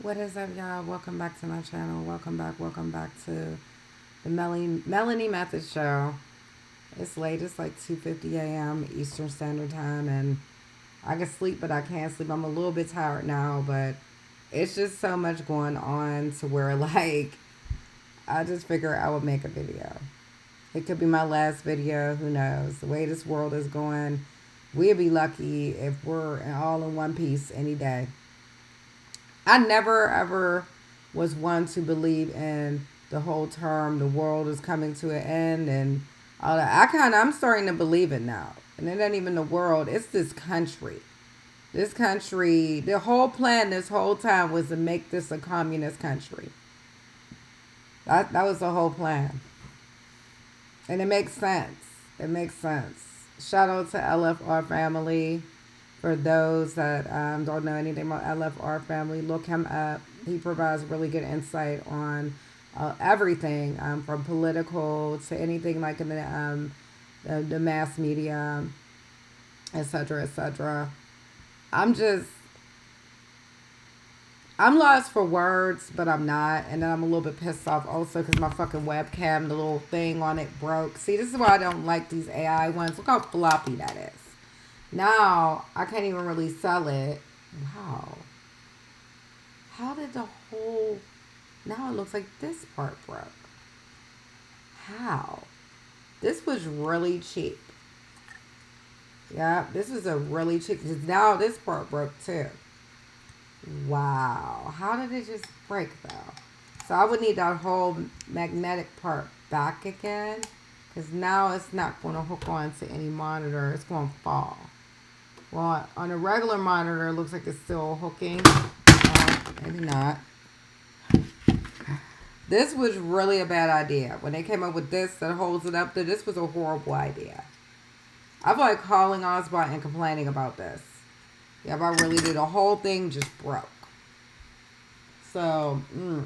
What is up, y'all? Welcome back to my channel. Welcome back to the Melanie Method Show. It's late. It's like 2:50 a.m. Eastern Standard Time, and I can sleep, but I can't sleep. I'm a little bit tired now, but it's just so much going on to where like I just figure I would make a video. It could be my last video. Who knows? The way this world is going, we'd be lucky if we're all in one piece any day. I never ever was one to believe in the whole term the world is coming to an end and all that. I'm starting to believe it now. And it ain't even the world, it's this country. This country, the whole plan this whole time was to make this a communist country. That was the whole plan. And it makes sense. It makes sense. Shout out to LFR family. For those that don't know anything about LFR family, look him up. He provides really good insight on everything from political to anything like in the mass media, etc., etc. I'm just, I'm lost for words, but I'm not. And then I'm a little bit pissed off also because my fucking webcam, the little thing on it broke. See, this is why I don't like these AI ones. Look how floppy that is. Now, I can't even really sell it. Wow. How did the whole... Now it looks like this part broke. How? This was really cheap. Yeah, this was a really cheap... Now this part broke too. Wow. How did it just break though? So I would need that whole magnetic part back again. Because now it's not going to hook onto any monitor. It's going to fall. Well, on a regular monitor, it looks like it's still hooking. Maybe not. This was really a bad idea. When they came up with this that holds it up there, this was a horrible idea. I feel like calling Osbot and complaining about this. Yeah, if I really did, the whole thing just broke. So,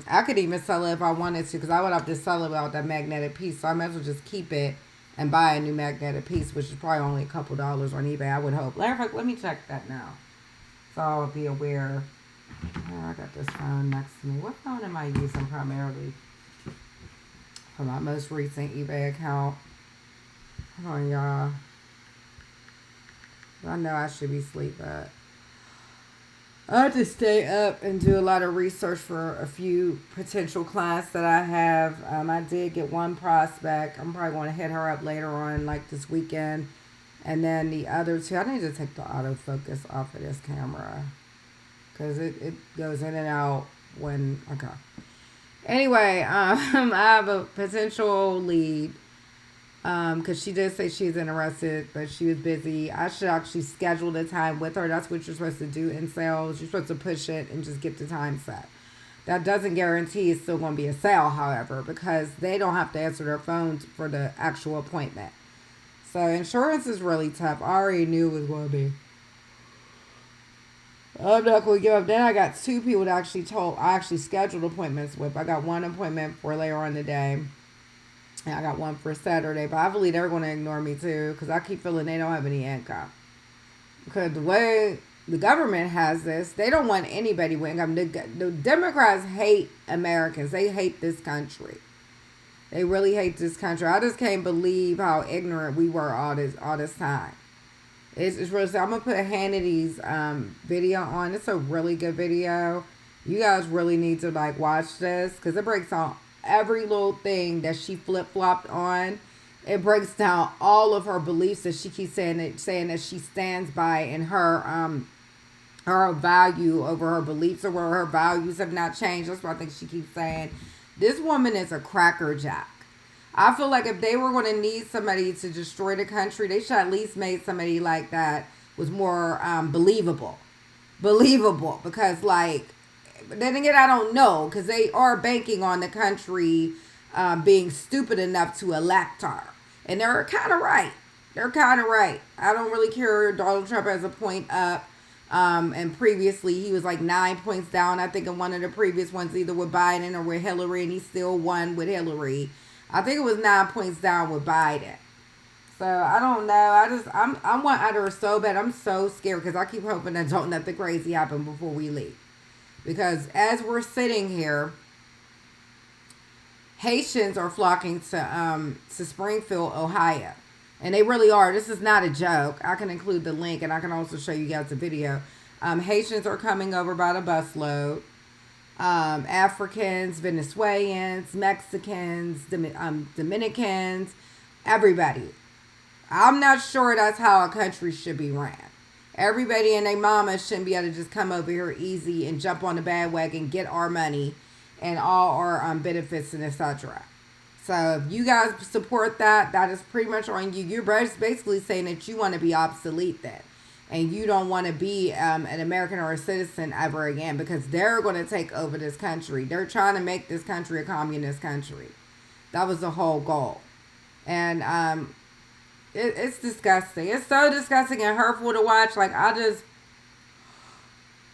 I could even sell it if I wanted to, because I would have to sell it without that magnetic piece. So I might as well just keep it and buy a new magnetic piece, which is probably only a couple dollars on eBay, I would hope. Let me check that now. So I'll be aware. Oh, I got this phone next to me. What phone am I using primarily for my most recent eBay account? Hold on, y'all. I know I should be asleep, but I have to stay up and do a lot of research for a few potential clients that I have. I did get one prospect. I'm probably going to hit her up later on, like this weekend. And then the other two, I need to take the autofocus off of this camera. Because it goes in and out when, okay. Anyway, I have a potential lead. Because she did say she's interested, but she was busy. I should actually schedule the time with her. That's what you're supposed to do in sales. You're supposed to push it and just get the time set. That doesn't guarantee it's still going to be a sale, however, because they don't have to answer their phones for the actual appointment. So insurance is really tough. I already knew it was going to be. I'm not going to give up. Then I got two people that I actually scheduled appointments with. I got one appointment for later on today. And I got one for Saturday, but I believe they're going to ignore me too because I keep feeling they don't have any income. Because the way the government has this, they don't want anybody with income. The Democrats hate Americans. They hate this country. They really hate this country. I just can't believe how ignorant we were all this time. It's really sad. I'm going to put Hannity's video on. It's a really good video. You guys really need to like watch this because it breaks down every little thing that she flip-flopped on. It breaks down all of her beliefs that she keeps saying that she stands by, and her value over her beliefs, or where her values have not changed. That's what I think she keeps saying. This woman is a crackerjack. I feel like if they were going to need somebody to destroy the country, they should at least made somebody like that was more believable. Because like, but then again, I don't know, because they are banking on the country being stupid enough to elect her. And they're kind of right. I don't really care. Donald Trump has a point up. And previously, he was like 9 points down. I think in one of the previous ones, either with Biden or with Hillary, and he still won with Hillary. I think it was 9 points down with Biden. So I don't know. I want out of her so bad. I'm so scared because I keep hoping that don't nothing crazy happen before we leave. Because as we're sitting here, Haitians are flocking to Springfield, Ohio. And they really are. This is not a joke. I can include the link, and I can also show you guys the video. Haitians are coming over by the busload. Africans, Venezuelans, Mexicans, Dominicans, everybody. I'm not sure that's how a country should be ran. Everybody and their mama shouldn't be able to just come over here easy and jump on the bandwagon, get our money and all our benefits and etc. So if you guys support that, that is pretty much on you. You're basically saying that you want to be obsolete then. And you don't want to be an American or a citizen ever again, because they're going to take over this country. They're trying to make this country a communist country. That was the whole goal. And it's disgusting. It's so disgusting and hurtful to watch. Like, I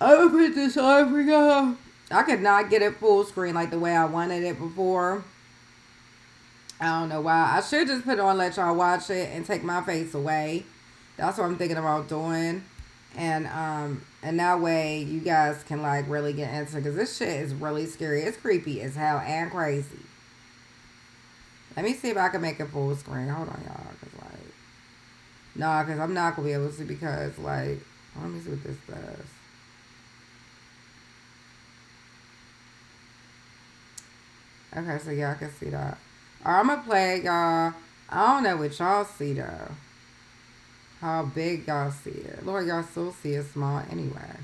opened this over. I could not get it full screen like the way I wanted it before. I don't know why. I should just put it on, let y'all watch it, and take my face away. That's what I'm thinking about doing. And that way you guys can like really get into it, because this shit is really scary. It's creepy as hell and crazy. Let me see if I can make it full screen. Hold on, y'all. Because I'm not going to be able to, because like, let me see what this does. Okay, so y'all can see that. Alright, I'm going to play it, y'all. I don't know what y'all see though. How big y'all see it. Lord, y'all still see it small anyway.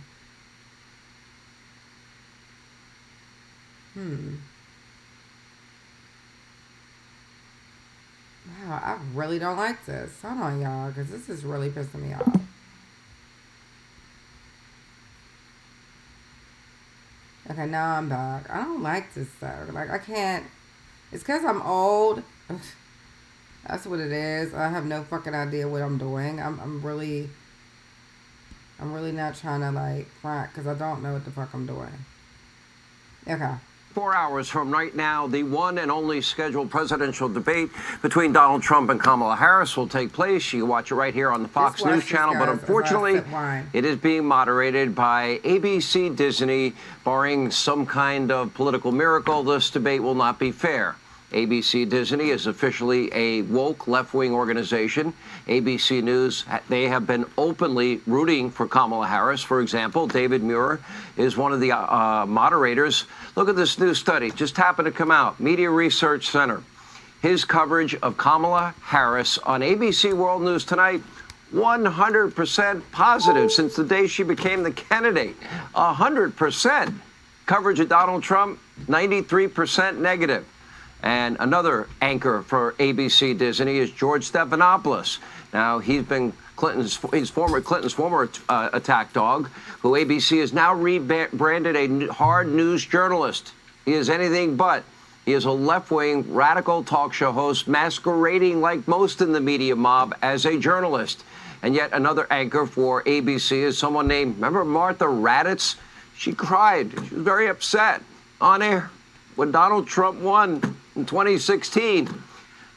Wow, I really don't like this. Hold on, y'all, because this is really pissing me off. Okay, now I'm back. I don't like this though. Like, I can't. It's because I'm old. That's what it is. I have no fucking idea what I'm doing. I'm really not trying to like front, because I don't know what the fuck I'm doing. Okay. 4 hours from right now, the one and only scheduled presidential debate between Donald Trump and Kamala Harris will take place. You can watch it right here on the Fox News channel, but unfortunately, it is being moderated by ABC Disney. Barring some kind of political miracle, this debate will not be fair. ABC Disney is officially a woke left-wing organization. ABC News, they have been openly rooting for Kamala Harris. For example, David Muir is one of the moderators. Look at this new study, just happened to come out, Media Research Center. His coverage of Kamala Harris on ABC World News Tonight, 100% positive since the day she became the candidate. 100%. Coverage of Donald Trump, 93% negative. And another anchor for ABC Disney is George Stephanopoulos. Now, he's been Clinton's former attack dog, who ABC has now rebranded a hard news journalist. He is anything but. He is a left-wing radical talk show host masquerading like most in the media mob as a journalist. And yet another anchor for ABC is someone named, remember Martha Raddatz? She cried. She was very upset on air when Donald Trump won in 2016.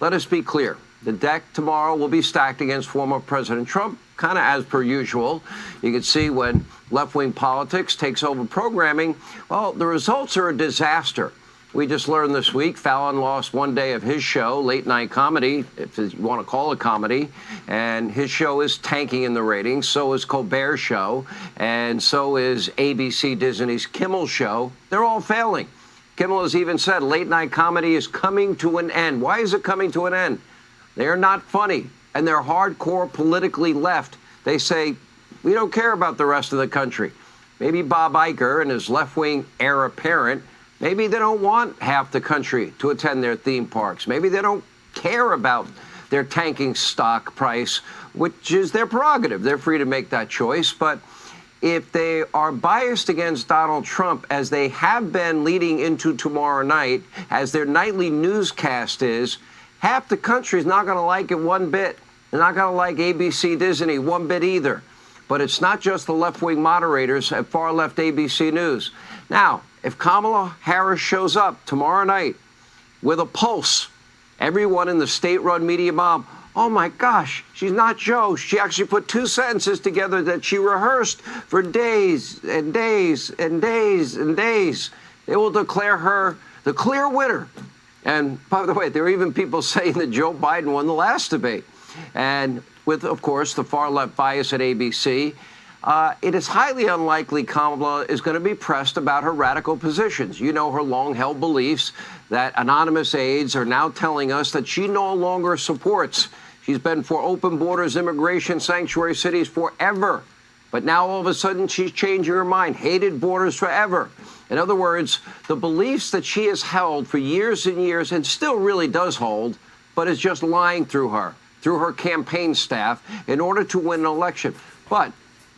Let us be clear. The deck tomorrow will be stacked against former President Trump, kind of as per usual. You can see when left-wing politics takes over programming, well, the results are a disaster. We just learned this week Fallon lost one day of his show, late night comedy, if you want to call it comedy, and his show is tanking in the ratings. So is Colbert's show, and so is ABC Disney's Kimmel show. They're all failing. Kimmel has even said late night comedy is coming to an end. Why is it coming to an end? They're not funny, and they're hardcore politically left. They say, we don't care about the rest of the country. Maybe Bob Iger and his left-wing heir apparent, maybe they don't want half the country to attend their theme parks. Maybe they don't care about their tanking stock price, which is their prerogative. They're free to make that choice. But if they are biased against Donald Trump, as they have been leading into tomorrow night, as their nightly newscast is, half the country is not going to like it one bit. They're not going to like ABC Disney one bit either. But it's not just the left-wing moderators at far-left ABC News. Now, if Kamala Harris shows up tomorrow night with a pulse, everyone in the state-run media mob Oh my gosh, she's not Joe. She actually put two sentences together that she rehearsed for days and days and days and days. They will declare her the clear winner. And by the way, there are even people saying that Joe Biden won the last debate. And with, of course, the far left bias at ABC, it is highly unlikely Kamala is going to be pressed about her radical positions. You know, her long-held beliefs that anonymous aides are now telling us that she no longer supports. She's been for open borders, immigration, sanctuary cities forever. But now all of a sudden she's changing her mind, hated borders forever. In other words, the beliefs that she has held for years and years and still really does hold, but is just lying through her campaign staff in order to win an election. But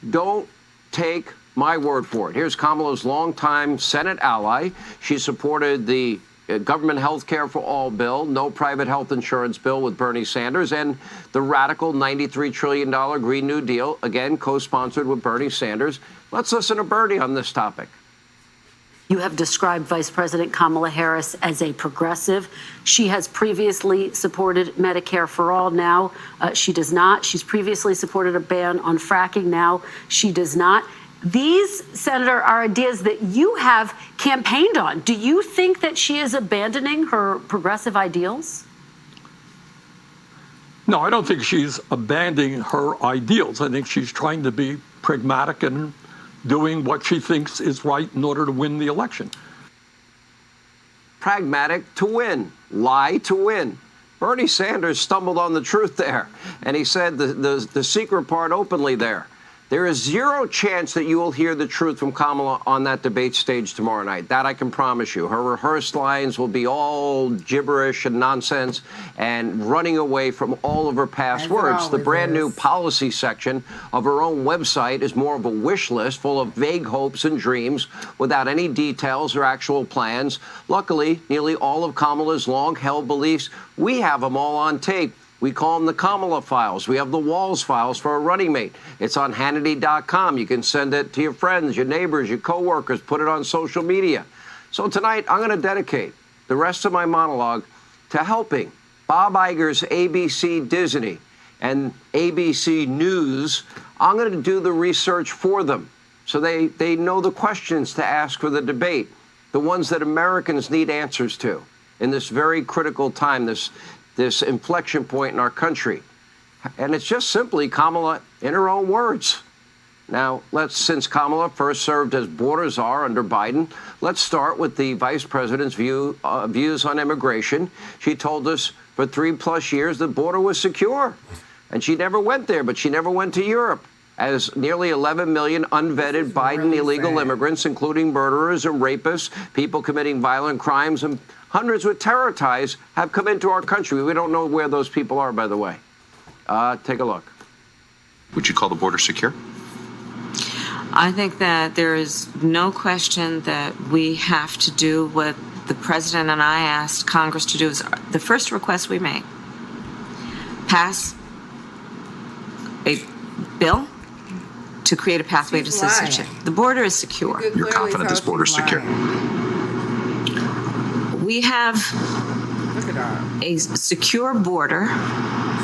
don't take my word for it. Here's Kamala's longtime Senate ally. She supported the government health care for all bill, no private health insurance bill with Bernie Sanders, and the radical $93 trillion Green New Deal, again, co-sponsored with Bernie Sanders. Let's listen to Bernie on this topic. You have described Vice President Kamala Harris as a progressive. She has previously supported Medicare for all. Now she does not. She's previously supported a ban on fracking. Now she does not. These, Senator, are ideas that you have campaigned on. Do you think that she is abandoning her progressive ideals? No, I don't think she's abandoning her ideals. I think she's trying to be pragmatic and doing what she thinks is right in order to win the election. Pragmatic to win, lie to win. Bernie Sanders stumbled on the truth there, and he said the secret part openly there. There is zero chance that you will hear the truth from Kamala on that debate stage tomorrow night. That I can promise you. Her rehearsed lines will be all gibberish and nonsense and running away from all of her past words. The brand new policy section of her own website is more of a wish list full of vague hopes and dreams without any details or actual plans. Luckily, nearly all of Kamala's long-held beliefs, we have them all on tape. We call them the Kamala files. We have the Walls files for a running mate. It's on Hannity.com. You can send it to your friends, your neighbors, your coworkers, put it on social media. So tonight, I'm going to dedicate the rest of my monologue to helping Bob Iger's ABC Disney and ABC News. I'm going to do the research for them so they know the questions to ask for the debate, the ones that Americans need answers to in this very critical time, this inflection point in our country. And it's just simply Kamala in her own words. Now, since Kamala first served as border czar under Biden, let's start with the vice president's views on immigration. She told us for 3+ years the border was secure. And she never went there, but she never went to Europe. As nearly 11 million unvetted Biden illegal immigrants, including murderers and rapists, people committing violent crimes, and hundreds with terror ties, have come into our country. We don't know where those people are, by the way. Take a look. Would you call the border secure? I think that there is no question that we have to do what the president and I asked Congress to do. Is the first request we made. Pass a bill to create a pathway to citizenship. The border is secure. You're confident this border is secure? We have a secure border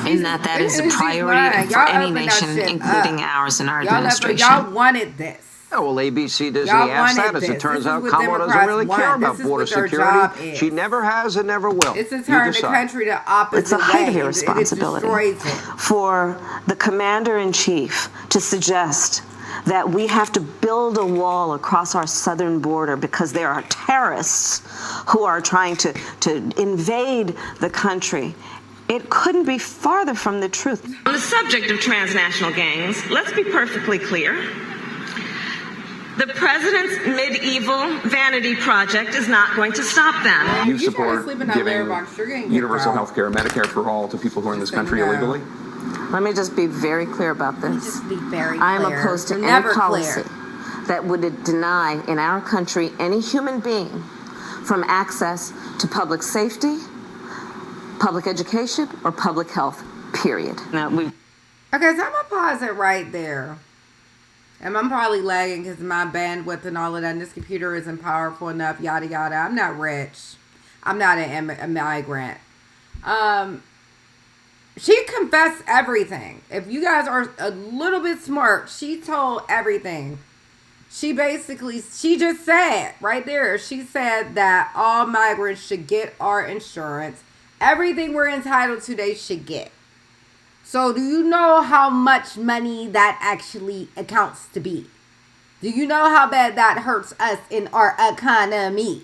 in that is a priority for any nation, including ours and our administration. Y'all wanted this. Oh, well, ABC Disney asked that. As it turns out, Kamala doesn't really care about border security. She never has and never will. It's to turn the country the opposite way. It's a height of irresponsibility for the commander-in-chief to suggest that we have to build a wall across our southern border because there are terrorists who are trying to invade the country. It couldn't be farther from the truth. On the subject of transnational gangs, let's be perfectly clear. The president's medieval vanity project is not going to stop them. You support giving universal health care, Medicare for all to people who are in this country illegally? Let me just be very clear about this. Just be very clear. I am opposed to any policy that would deny in our country any human being from access to public safety, public education, or public health, period. Now, Okay, so I'm going to pause it right there. And I'm probably lagging because my bandwidth and all of that, and this computer isn't powerful enough, yada, yada. I'm not rich. I'm not a migrant. She confessed everything. If you guys are a little bit smart, she told everything. She just said right there, she said that all migrants should get our insurance. Everything we're entitled to, they should get. So do you know how much money that actually accounts to be? Do you know how bad that hurts us in our economy?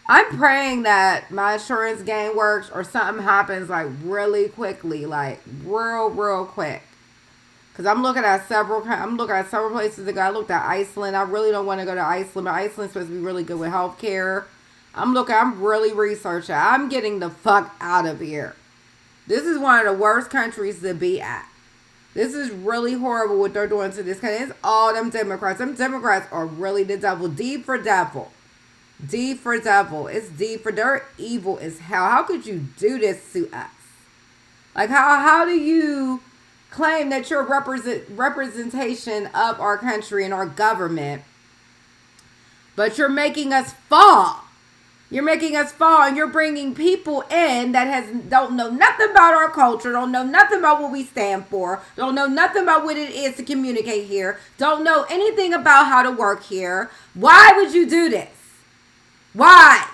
I'm praying that my insurance game works or something happens like really quickly, like real quick. Because I'm looking at several places to go. I looked at Iceland. I really don't want to go to Iceland, but Iceland's supposed to be really good with healthcare. I'm really researching. I'm getting the fuck out of here. This is one of the worst countries to be at. This is really horrible what they're doing to this country. It's all them Democrats. Them Democrats are really the devil. D for devil. D for devil. It's D for they're evil as hell. How could you do this to us? Like how do you claim that you're representation of our country and our government, but you're making us fall? You're making us fall, and you're bringing people in that don't know nothing about our culture, don't know nothing about what we stand for, don't know nothing about what it is to communicate here, don't know anything about how to work here. Why would you do this? Why?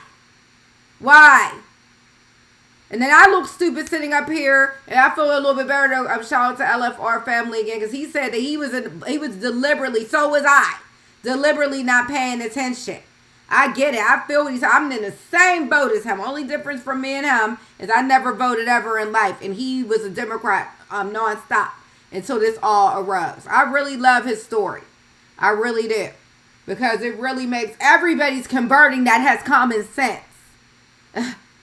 And then I look stupid sitting up here, and I feel a little bit better. Shout out to LFR family again, because he said that he was deliberately, so was I, deliberately not paying attention. I get it. I feel what he's saying. I'm in the same boat as him. Only difference from me and him is I never voted ever in life, and he was a Democrat nonstop until this all arose. I really love his story. I really do. Because it really makes everybody's converting that has common sense.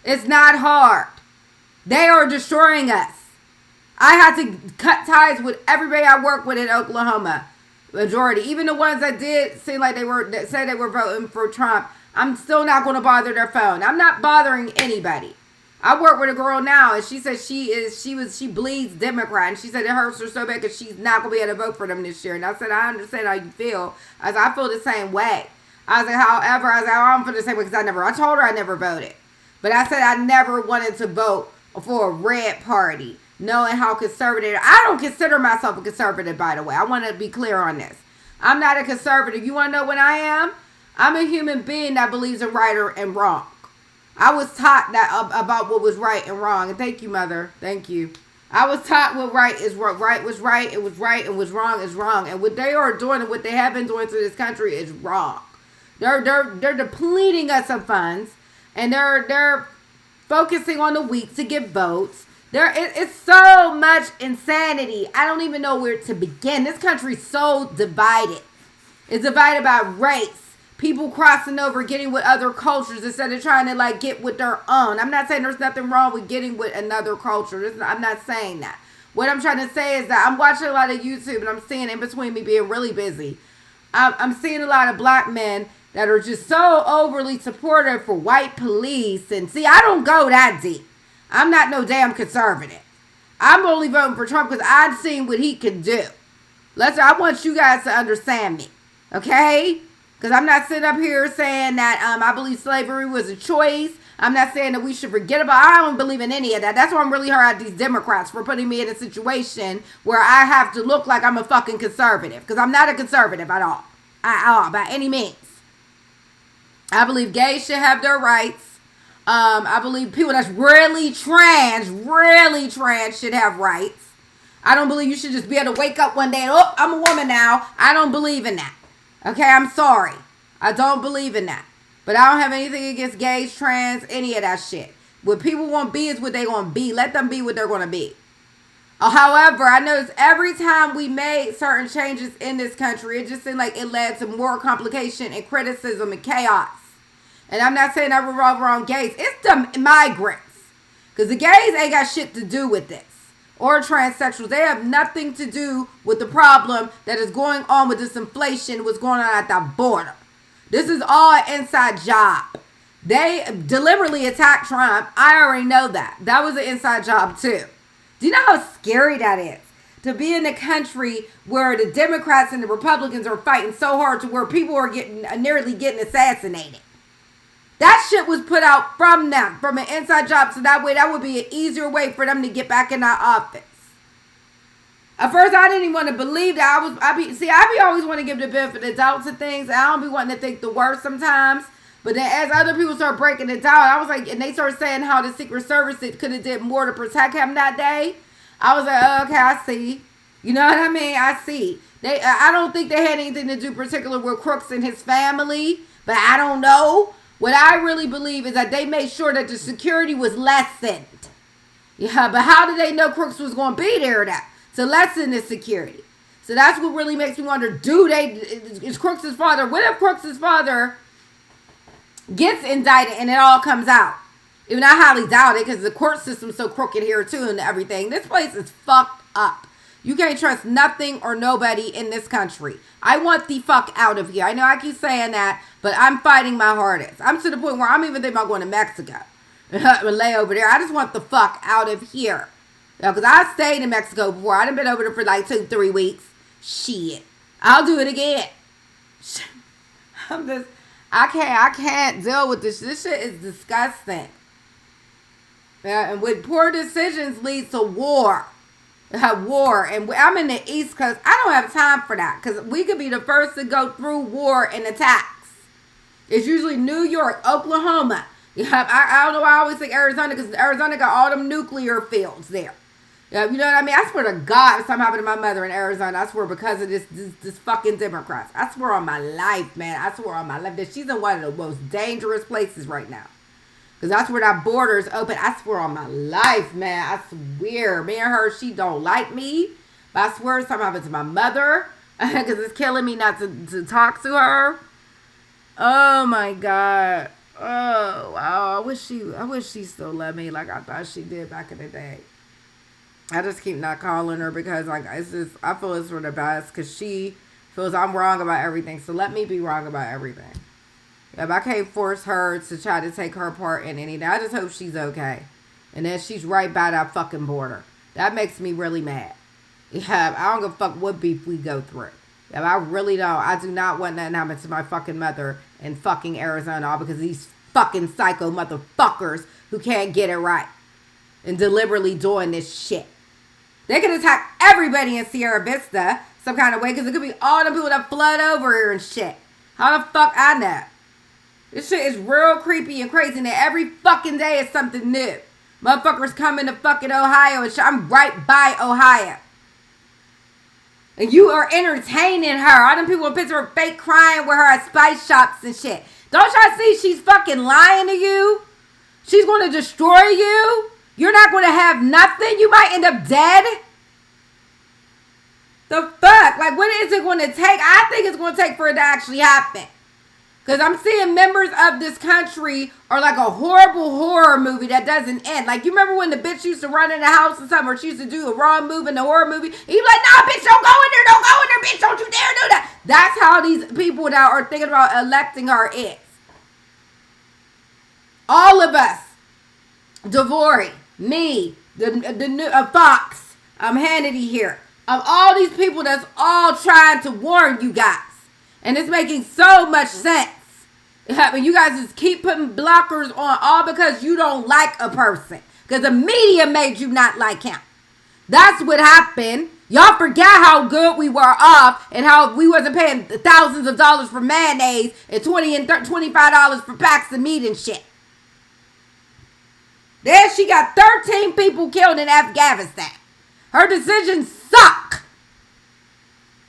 It's not hard. They are destroying us. I had to cut ties with everybody I work with in Oklahoma. Majority. Even the ones that did seem like that said they were voting for Trump. I'm still not going to bother their phone. I'm not bothering anybody. I work with a girl now, and she said she bleeds Democrat, and she said it hurts her so bad because she's not going to be able to vote for them this year. And I said, I understand how you feel. I said, I feel the same way. I was like, however, I don't feel the same way because I told her I never voted. But I said I never wanted to vote for a red party, knowing how conservative. I don't consider myself a conservative, by the way. I want to be clear on this. I'm not a conservative. You want to know what I am? I'm a human being that believes in right and wrong. I was taught that about what was right and wrong. And thank you, Mother. Thank you. I was taught what right is what right was right. It was right, and what's wrong is wrong. And what they are doing and what they have been doing to this country is wrong. They're depleting us of funds, and they're focusing on the weak to get votes. It's so much insanity. I don't even know where to begin. This country's so divided. It's divided by race. People crossing over, getting with other cultures instead of trying to get with their own. I'm not saying there's nothing wrong with getting with another culture. I'm not saying that. What I'm trying to say is that I'm watching a lot of YouTube, and I'm seeing, in between me being really busy, I'm seeing a lot of black men that are just so overly supportive for white police. And see, I don't go that deep. I'm not no damn conservative. I'm only voting for Trump because I've seen what he can do. I want you guys to understand me, okay? Because I'm not sitting up here saying that I believe slavery was a choice. I'm not saying that we should forget about it. I don't believe in any of that. That's why I'm really hurt at these Democrats for putting me in a situation where I have to look like I'm a fucking conservative. Because I'm not a conservative at all. By any means. I believe gays should have their rights. I believe people that's really trans should have rights. I don't believe you should just be able to wake up one day and, oh, I'm a woman now. I don't believe in that. Okay, I'm sorry. I don't believe in that. But I don't have anything against gays, trans, any of that shit. What people want to be is what they're going to be. Let them be what they're going to be. However, I noticed every time we made certain changes in this country, it just seemed like it led to more complication and criticism and chaos. And I'm not saying I revolve around gays. It's the migrants. Because the gays ain't got shit to do with this. Or transsexuals. They have nothing to do with the problem that is going on with this inflation, what's going on at the border. This is all an inside job. They deliberately attacked Trump. I already know that. That was an inside job too. Do you know how scary that is? To be in a country where the Democrats and the Republicans are fighting so hard to where people are nearly getting assassinated. That shit was put out from them, from an inside job, so that way that would be an easier way for them to get back in our office. At first, I didn't even want to believe that. I be always want to give the benefit of the doubt to things. I don't be wanting to think the worst sometimes. But then as other people start breaking it down, I was like, and they started saying how the Secret Service could have did more to protect him that day. I was like, oh, okay, I see. You know what I mean? I see. I don't think they had anything to do particular with Crooks and his family, but I don't know. What I really believe is that they made sure that the security was lessened. Yeah, but how did they know Crooks was going to be there to lessen the security? So that's what really makes me wonder, is Crooks' father, what if Crooks' father gets indicted and it all comes out? Even I highly doubt it because the court system's so crooked here too and everything. This place is fucked up. You can't trust nothing or nobody in this country. I want the fuck out of here. I know I keep saying that, but I'm fighting my hardest. I'm to the point where I'm even thinking about going to Mexico and lay over there. I just want the fuck out of here. Because I stayed in Mexico before. I done been over there for like 2-3 weeks. Shit. I'll do it again. I can't deal with this. This shit is disgusting. And with poor decisions leads to war. War. And I'm in the East Coast. I don't have time for that. Because we could be the first to go through war and attacks. It's usually New York, Oklahoma. I don't know why I always think Arizona. Because Arizona got all them nuclear fields there. You know what I mean? I swear to God, if something happened to my mother in Arizona, I swear because of this fucking Democrats. I swear on my life, man. I swear on my life that she's in one of the most dangerous places right now. Because that's where that border is open. I swear on my life, man. I swear. Me and her, she don't like me. But I swear something happened to my mother. Because it's killing me not to talk to her. Oh, my God. Oh, wow. I wish she still loved me like I thought she did back in the day. I just keep not calling her because like I feel it's for the best because she feels I'm wrong about everything. So let me be wrong about everything. If I can't force her to try to take her part in anything, I just hope she's okay. And then she's right by that fucking border. That makes me really mad. Yeah, I don't give a fuck what beef we go through. Yeah, I really don't. I do not want nothing to happen to my fucking mother in fucking Arizona all because of these fucking psycho motherfuckers who can't get it right and deliberately doing this shit. They could attack everybody in Sierra Vista some kind of way because it could be all the people that flood over here and shit. How the fuck I know? This shit is real creepy and crazy and every fucking day is something new. Motherfuckers coming to fucking Ohio and shit. I'm right by Ohio. And you are entertaining her. All them people in Pittsburgh fake crying with her at spice shops and shit. Don't y'all see she's fucking lying to you? She's going to destroy you. You're not going to have nothing. You might end up dead. The fuck? Like, what is it going to take? I think it's going to take for it to actually happen. Because I'm seeing members of this country are like a horrible horror movie that doesn't end. Like, you remember when the bitch used to run in the house or something, or she used to do a wrong move in the horror movie? And you like, nah, bitch, don't go in there. Don't go in there, bitch. Don't you dare do that. That's how these people that are thinking about electing her is. All of us. Devori. Me, the new Fox, Hannity here. Of all these people that's all trying to warn you guys. And it's making so much sense. You guys just keep putting blockers on all because you don't like a person. Because the media made you not like him. That's what happened. Y'all forget how good we were off and how we wasn't paying thousands of dollars for mayonnaise and $20 and $25 for packs of meat and shit. Then she got 13 people killed in Afghanistan. Her decisions suck.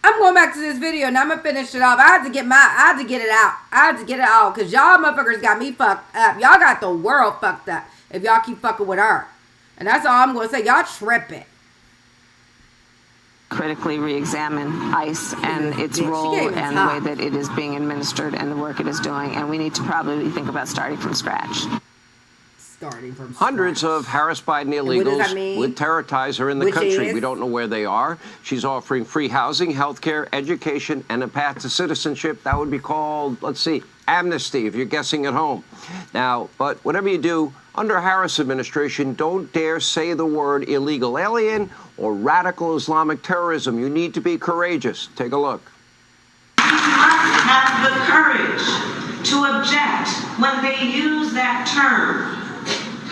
I'm going back to this video and I'm going to finish it off. I had to get it out. I had to get it out because y'all motherfuckers got me fucked up. Y'all got the world fucked up if y'all keep fucking with her. And that's all I'm going to say. Y'all tripping. Critically re-examine ICE and its role and the way that it is being administered and the work it is doing. And we need to probably think about starting from scratch. Hundreds of Harris Biden illegals with terror ties are in the country. We don't know where they are. She's offering free housing, health care, education, and a path to citizenship. That would be called, let's see, amnesty, if you're guessing at home. Now, but whatever you do, under Harris administration, don't dare say the word illegal alien or radical Islamic terrorism. You need to be courageous. Take a look. You must have the courage to object when they use that term,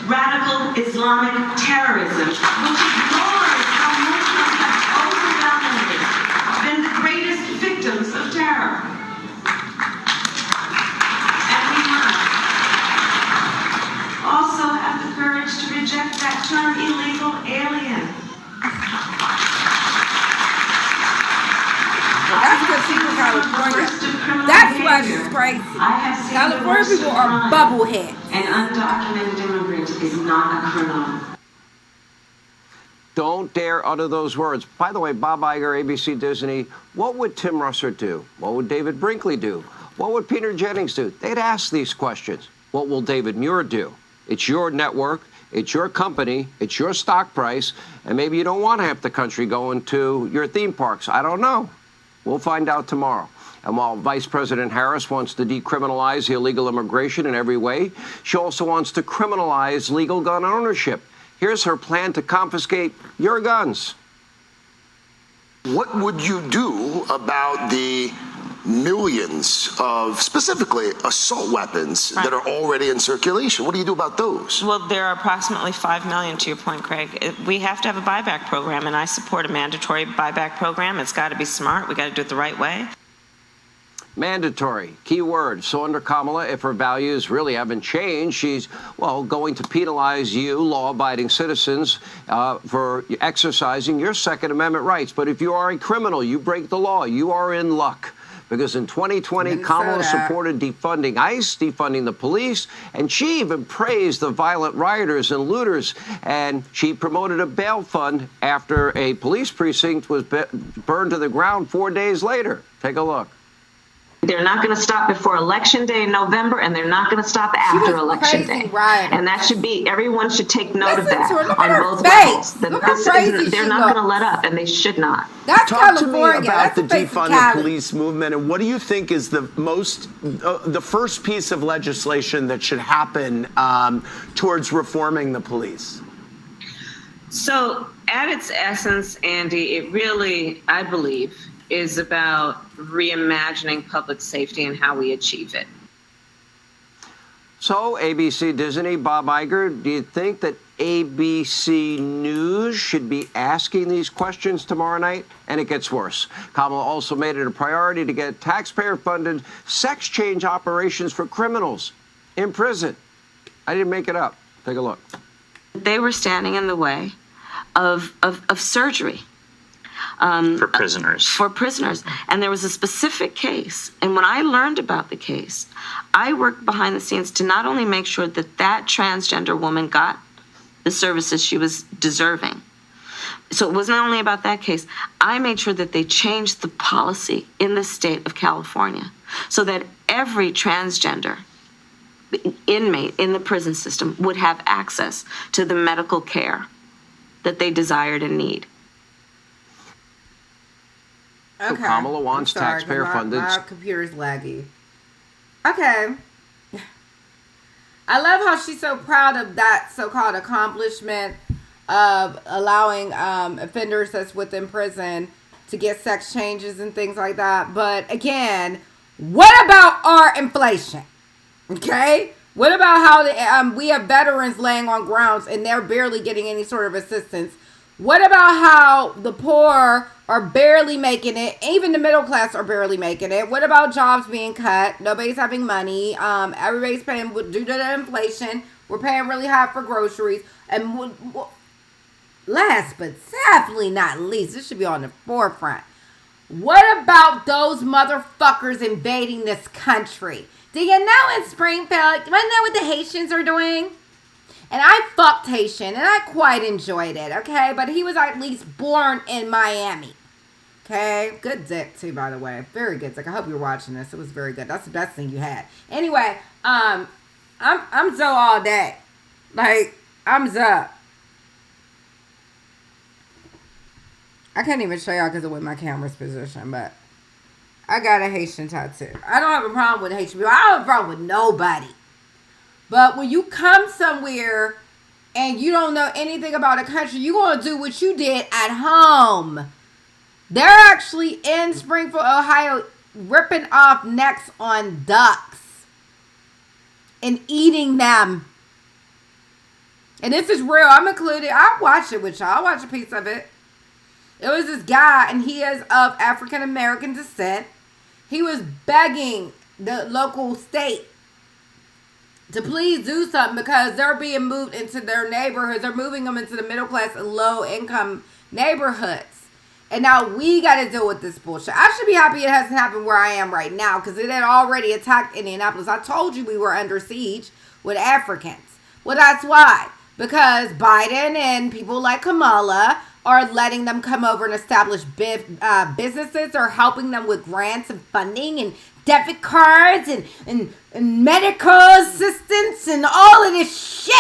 radical Islamic terrorism, which ignores how Muslims have overwhelmingly been the greatest victims of terror. And we must also have the courage to reject that term, illegal alien. That's because people California. That's why it's crazy. California people are bubbleheads. An undocumented immigrant is not a criminal. Don't dare utter those words. By the way, Bob Iger, ABC Disney, what would Tim Russert do? What would David Brinkley do? What would Peter Jennings do? They'd ask these questions. What will David Muir do? It's your network. It's your company. It's your stock price. And maybe you don't want half the country going to your theme parks. I don't know. We'll find out tomorrow. And while Vice President Harris wants to decriminalize illegal immigration in every way, she also wants to criminalize legal gun ownership. Here's her plan to confiscate your guns. What would you do about the millions of specifically assault weapons that are already in circulation? What do you do about those? Well, there are approximately 5 million, to your point, Craig. We have to have a buyback program, and I support a mandatory buyback program. It's got to be smart. We got to do it the right way. Mandatory, key word. So under Kamala, if her values really haven't changed, she's, well, going to penalize you, law-abiding citizens, for exercising your Second Amendment rights. But if you are a criminal, you break the law, you are in luck. Because in 2020, Kamala supported defunding ICE, defunding the police, and she even praised the violent rioters and looters. And she promoted a bail fund after a police precinct was burned to the ground 4 days later. Take a look. They're not going to stop before Election Day in November, and they're not going to stop after Election Day. And that should be, everyone should take note of that on both levels. They're not going to let up, and they should not. That's Talk California. to me about the defund Cali. the police movement, and what do you think is the first piece of legislation that should happen towards reforming the police? So at its essence, Andy, it really, I believe, is about reimagining public safety and how we achieve it. So, ABC Disney, Bob Iger, do you think that ABC News should be asking these questions tomorrow night? And it gets worse. Kamala also made it a priority to get taxpayer-funded sex change operations for criminals in prison. I didn't make it up. Take a look. They were standing in the way of surgery. For prisoners. For prisoners. And there was a specific case. And when I learned about the case, I worked behind the scenes to not only make sure that that transgender woman got the services she was deserving. So it wasn't only about that case. I made sure that they changed the policy in the state of California so that every transgender inmate in the prison system would have access to the medical care that they desired and need. So Kamala wants taxpayer-funded. My computer's laggy. Okay. I love how she's so proud of that so-called accomplishment of allowing offenders that's within prison to get sex changes and things like that. But again, what about our inflation? Okay? What about how we have veterans laying on grounds and they're barely getting any sort of assistance? What about how the poor are barely making it? Even the middle class are barely making it. What about jobs being cut? Nobody's having money. Everybody's paying due to the inflation. We're paying really high for groceries. And last but definitely not least, this should be on the forefront. What about those motherfuckers invading this country? Do you know in Springfield, do I know what the Haitians are doing? And I fucked Haitian, and I quite enjoyed it, okay? But he was at least born in Miami, okay? Good dick, too, by the way. Very good dick. I hope you're watching this. It was very good. That's the best thing you had. Anyway, I'm Zoe all day. Like, I'm Zoe. I can't even show y'all because of the way my camera's positioned, but I got a Haitian tattoo. I don't have a problem with Haitian people. I don't have a problem with nobody. But when you come somewhere and you don't know anything about a country, you're going to do what you did at home. They're actually in Springfield, Ohio, ripping off necks on ducks. and eating them. And this is real. I'm included. I'll watch it with y'all. I'll watch a piece of it. It was this guy, and he is of African American descent. He was begging the local state to please do something because they're being moved into their neighborhoods. They're moving them into the middle class and low income neighborhoods. And now we got to deal with this bullshit. I should be happy it hasn't happened where I am right now because it had already attacked Indianapolis. I told you we were under siege with Africans. Well, that's why. Because Biden and people like Kamala are letting them come over and establish businesses, or helping them with grants and funding and debit cards and medical assistance and all of this shit.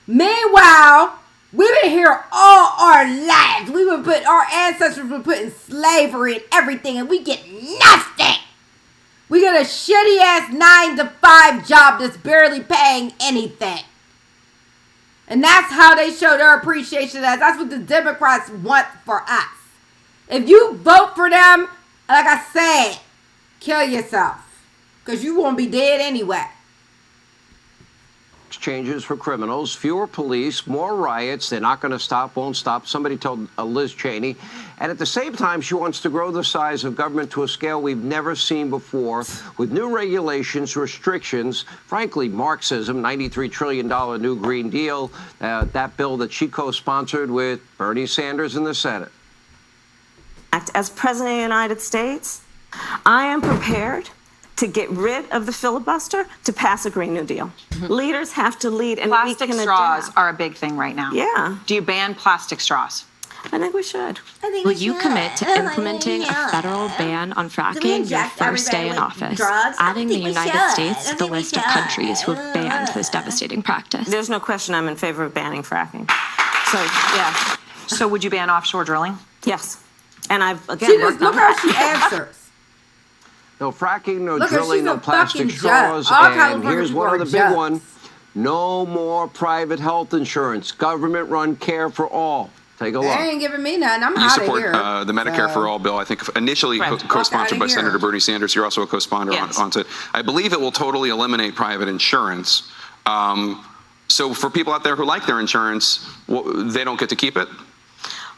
Meanwhile, we've been here all our lives. Our ancestors were put in slavery and everything, and we get nothing. We get a shitty ass 9-to-5 job that's barely paying anything. And that's how they show their appreciation. That's what the Democrats want for us. If you vote for them, like I said, kill yourself. Because you won't be dead anyway. Changes for criminals, fewer police, more riots. They're not going to stop, won't stop. Somebody told Liz Cheney. And at the same time, she wants to grow the size of government to a scale we've never seen before, with new regulations, restrictions, frankly, Marxism, $93 trillion new Green Deal, that bill that she co-sponsored with Bernie Sanders in the Senate. As President of the United States, I am prepared to get rid of the filibuster to pass a Green New Deal. Leaders have to lead, and plastic we can straws adapt. are a big thing right now. Yeah. Do you ban plastic straws? I think we should. Will you commit to implementing a federal ban on fracking your first day in office, adding the United States to the list of countries who have banned this devastating practice? There's no question I'm in favor of banning fracking. So, yeah. So would you ban offshore drilling? Yes. And I've, again, She just, worked look on how that. she answers. No fracking, no Look, drilling, she's no a plastic fucking straws. judge. All And California here's people one are other big judges. one. No more private health insurance. Government-run care for all. Take a look. They ain't giving me nothing. I'm You out of support here. the Medicare for All bill. I think initially co-sponsored by Senator Bernie Sanders. You're also a co-sponsor onto it. I believe it will totally eliminate private insurance. So for people out there who like their insurance, they don't get to keep it?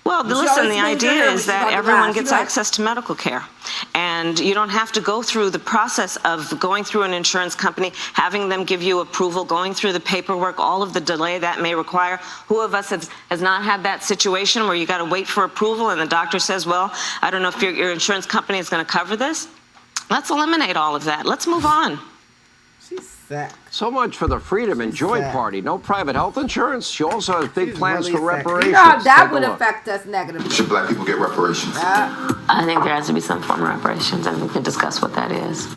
Well, listen, the idea is that everyone gets access to medical care. And you don't have to go through the process of going through an insurance company, having them give you approval, going through the paperwork, all of the delay that may require. Who of us has not had that situation where you got to wait for approval and the doctor says, well, I don't know if your insurance company is going to cover this? Let's eliminate all of that. Let's move on. She's sick. So much for the Freedom and Joy Party. No private health insurance. She also has big plans really for sick. reparations. You know how that Take a would look. affect us negatively. Should black people get reparations? I think there has to be some form of reparations, and we can discuss what that is.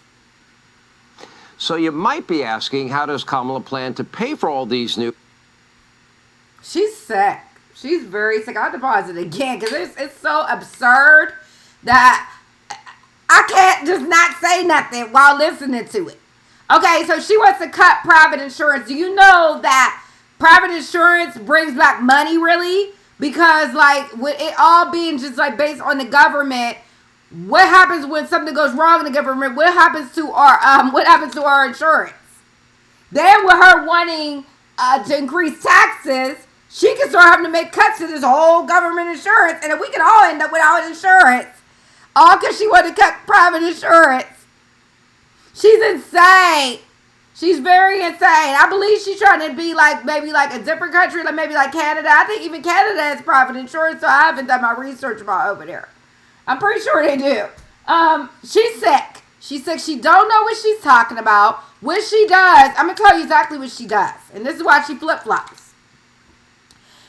So you might be asking, how does Kamala plan to pay for all these new... She's sick. She's very sick. I'll deposit it again because it's so absurd that I can't just not say nothing while listening to it. Okay, so she wants to cut private insurance. Do you know that private insurance brings back money, really? Because, like, with it all being just, like, based on the government, what happens when something goes wrong in the government? What happens to our insurance? Then with her wanting to increase taxes, she can start having to make cuts to this whole government insurance. And if we can all end up without insurance, all because she wanted to cut private insurance. She's insane. She's very insane. I believe she's trying to be like maybe like a different country, like maybe like Canada. I think even Canada has private insurance, so I haven't done my research about over there. I'm pretty sure they do. She's sick. She's sick. She don't know what she's talking about. What she does, I'm gonna tell you exactly what she does, and this is why she flip flops.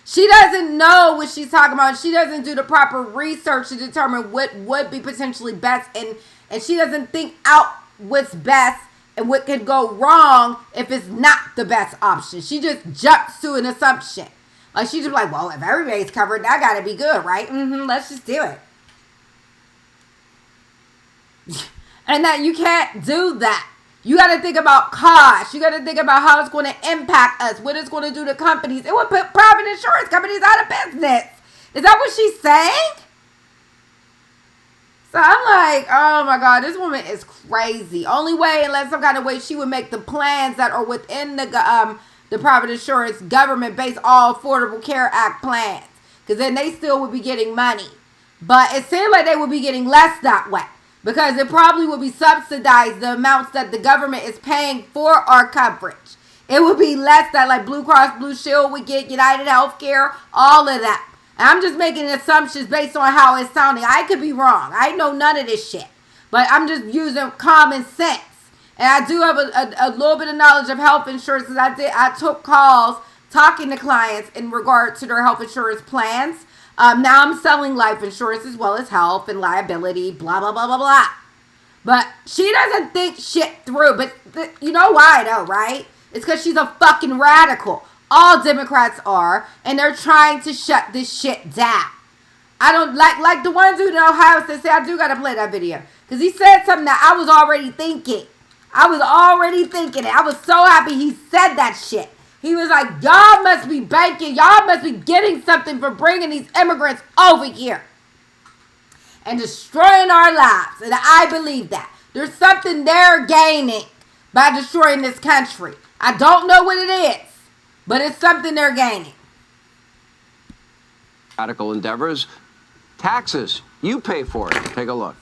She doesn't know what she's talking about. She doesn't do the proper research to determine what would be potentially best, and she doesn't think out what's best and what could go wrong if it's not the best option. She just jumps to an assumption. Like, she's just like, well, if everybody's covered, that gotta be good, right? Let's just do it. And that you can't do that. You gotta think about cost. You gotta think about how it's gonna impact us, what it's gonna do to companies. It would put private insurance companies out of business. Is that what she's saying? So I'm like, oh my God, this woman is crazy. Only way, unless some kind of way, she would make the plans that are within the private insurance government-based All Affordable Care Act plans. Because then they still would be getting money. But it seemed like they would be getting less that way. Because it probably would be subsidized, the amounts that the government is paying for our coverage. It would be less that like Blue Cross Blue Shield would get, United Healthcare, all of that. And I'm just making assumptions based on how it's sounding. I could be wrong. I know none of this shit. But I'm just using common sense. And I do have a little bit of knowledge of health insurance because I took calls talking to clients in regard to their health insurance plans. Now I'm selling life insurance as well as health and liability, blah, blah, blah, blah, blah. But she doesn't think shit through. But you know why though, right? It's because she's a fucking radical. All Democrats are. And they're trying to shut this shit down. I don't like the ones who know how to say, I do got to play that video. Because he said something that I was already thinking. I was already thinking it. I was so happy he said that shit. He was like, y'all must be banking. Y'all must be getting something for bringing these immigrants over here. And destroying our lives. And I believe that. There's something they're gaining by destroying this country. I don't know what it is. But it's something they're gaining. Radical endeavors. Taxes. You pay for it. Take a look.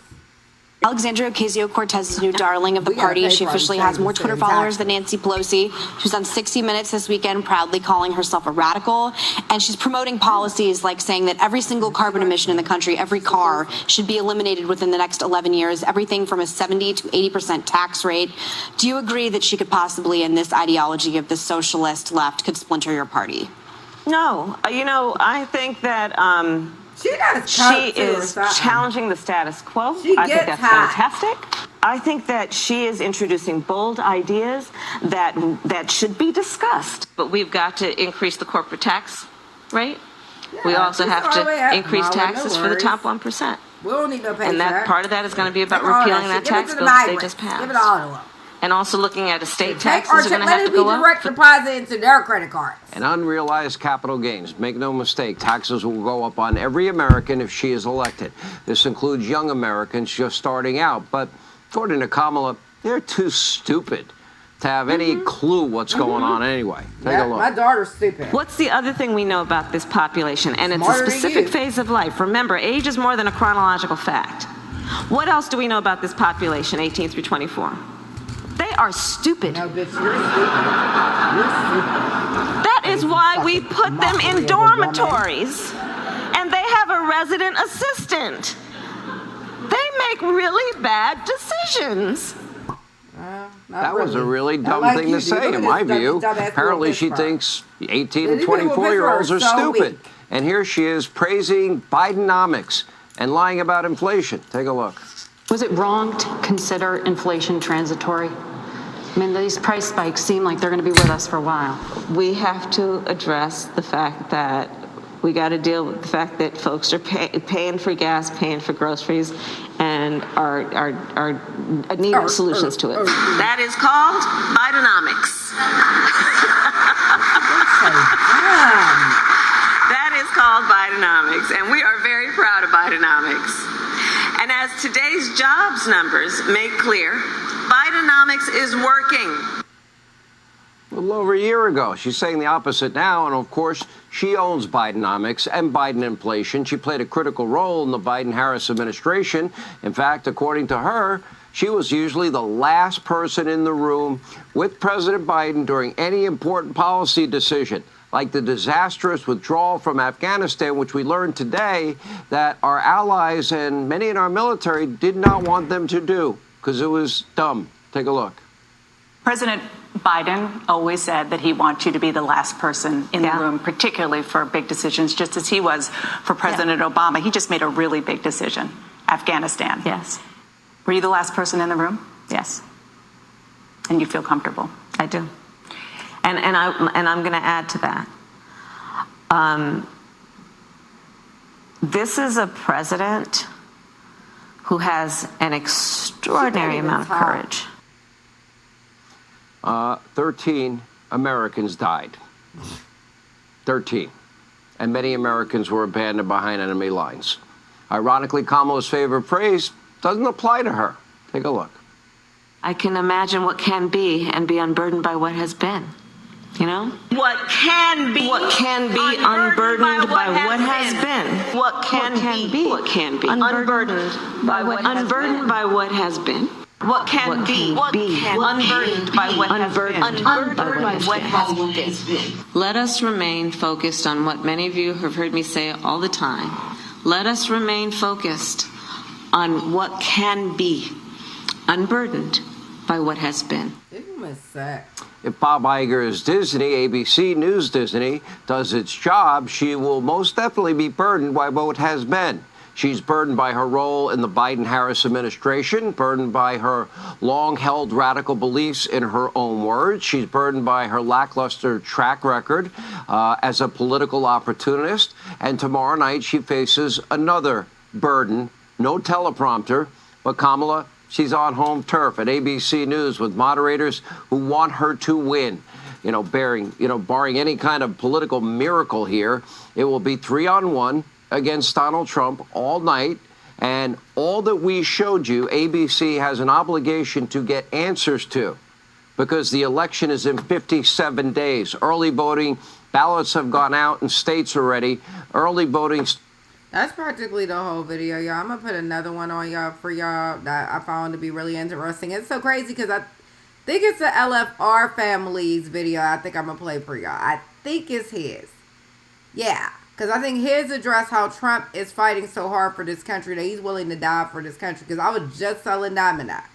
Alexandria Ocasio-Cortez is the new darling of the party. She officially has more Twitter followers than Nancy Pelosi. She was on 60 Minutes this weekend, proudly calling herself a radical. And she's promoting policies like saying that every single carbon emission in the country, every car, should be eliminated within the next 11 years, everything from a 70 to 80% tax rate. Do you agree that she could possibly, in this ideology of the socialist left, could splinter your party? No. I think that she is challenging the status quo. I think that's fantastic. I think that she is introducing bold ideas that should be discussed. But we've got to increase the corporate tax rate. Yeah, we also have to increase taxes for the top 1%. We don't need no pay. And that part of that is going to be about repealing that tax bill that they just passed. Give it all to them. And also looking at estate taxes are going to have to go up. Direct deposit into their credit cards. And unrealized capital gains. Make no mistake, taxes will go up on every American if she is elected. This includes young Americans just starting out. But according to Kamala, they're too stupid to have any clue what's going on anyway. Take a look. My daughter's stupid. What's the other thing we know about this population? And it's a specific phase of life. Remember, age is more than a chronological fact. What else do we know about this population, 18 through 24? They are stupid. No, bitch, you're stupid. You're stupid. That is why we put them in dormitories. And they have a resident assistant. They make really bad decisions. That was a really dumb thing to say, in my view. Apparently, she thinks 18 and 24-year-olds are stupid. And here she is praising Bidenomics and lying about inflation. Take a look. Was it wrong to consider inflation transitory? I mean, these price spikes seem like they're going to be with us for a while. We have to address the fact that we got to deal with the fact that folks are paying for gas, paying for groceries, and are needing solutions to it. That is called Bidenomics. That is called Bidenomics, and we are very proud of Bidenomics. And as today's jobs numbers make clear, Bidenomics is working. A little over a year ago. She's saying the opposite now, and of course, she owns Bidenomics and Biden inflation. She played a critical role in the Biden-Harris administration. In fact, according to her, she was usually the last person in the room with President Biden during any important policy decision, like the disastrous withdrawal from Afghanistan, which we learned today that our allies and many in our military did not want them to do because it was dumb. Take a look. President Biden always said that he wants you to be the last person in the room, particularly for big decisions, just as he was for President Obama. He just made a really big decision, Afghanistan. Yes. Were you the last person in the room? Yes. And you feel comfortable? I do. And I'm going to add to that. This is a president who has an extraordinary amount of courage. 13 Americans died. 13. And many Americans were abandoned behind enemy lines. Ironically, Kamala's favorite phrase doesn't apply to her. Take a look. I can imagine what can be and be unburdened by what has been. You know? What can be unburdened by what has been. What can be Unburdened by what has been. What can be unburdened by what has been. Let us remain focused on what many of you have heard me say all the time. Let us remain focused on what can be unburdened by what has been. If Bob Iger's Disney, ABC News Disney, does its job, she will most definitely be burdened by what has been. She's burdened by her role in the Biden-Harris administration, burdened by her long-held radical beliefs in her own words. She's burdened by her lackluster track record as a political opportunist. And tomorrow night, she faces another burden, no teleprompter, but Kamala, she's on home turf at ABC News with moderators who want her to win. Barring any kind of political miracle here, it will be 3-on-1 against Donald Trump all night. And all that we showed you, ABC has an obligation to get answers to, because the election is in 57 days. Early voting, ballots have gone out in states already. Early voting. That's practically the whole video, y'all. I'm going to put another one on y'all for y'all that I found to be really interesting. It's so crazy because I think it's the LFR family's video I think I'm going to play for y'all. I think it's his. Yeah. Because I think his address how Trump is fighting so hard for this country that he's willing to die for this country. Because I was just telling Diamond that.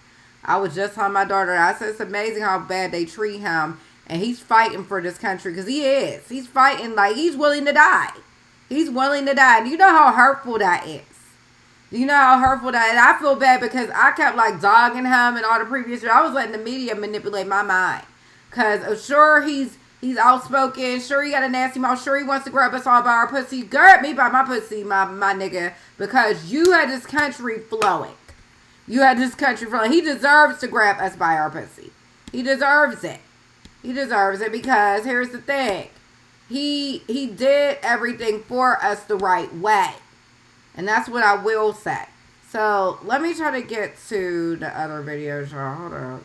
I was just telling my daughter, I said it's amazing how bad they treat him. And he's fighting for this country because he is. He's fighting like he's willing to die. He's willing to die. And you know how hurtful that is. You know how hurtful that is. And I feel bad because I kept like dogging him and all the previous years. I was letting the media manipulate my mind. Because sure he's outspoken. Sure he got a nasty mouth. Sure he wants to grab us all by our pussy. Grab me by my pussy, my nigga. Because you had this country flowing. You had this country flowing. He deserves to grab us by our pussy. He deserves it. He deserves it because here's the thing. He did everything for us the right way. And that's what I will say. So, let me try to get to the other videos, y'all. Hold up.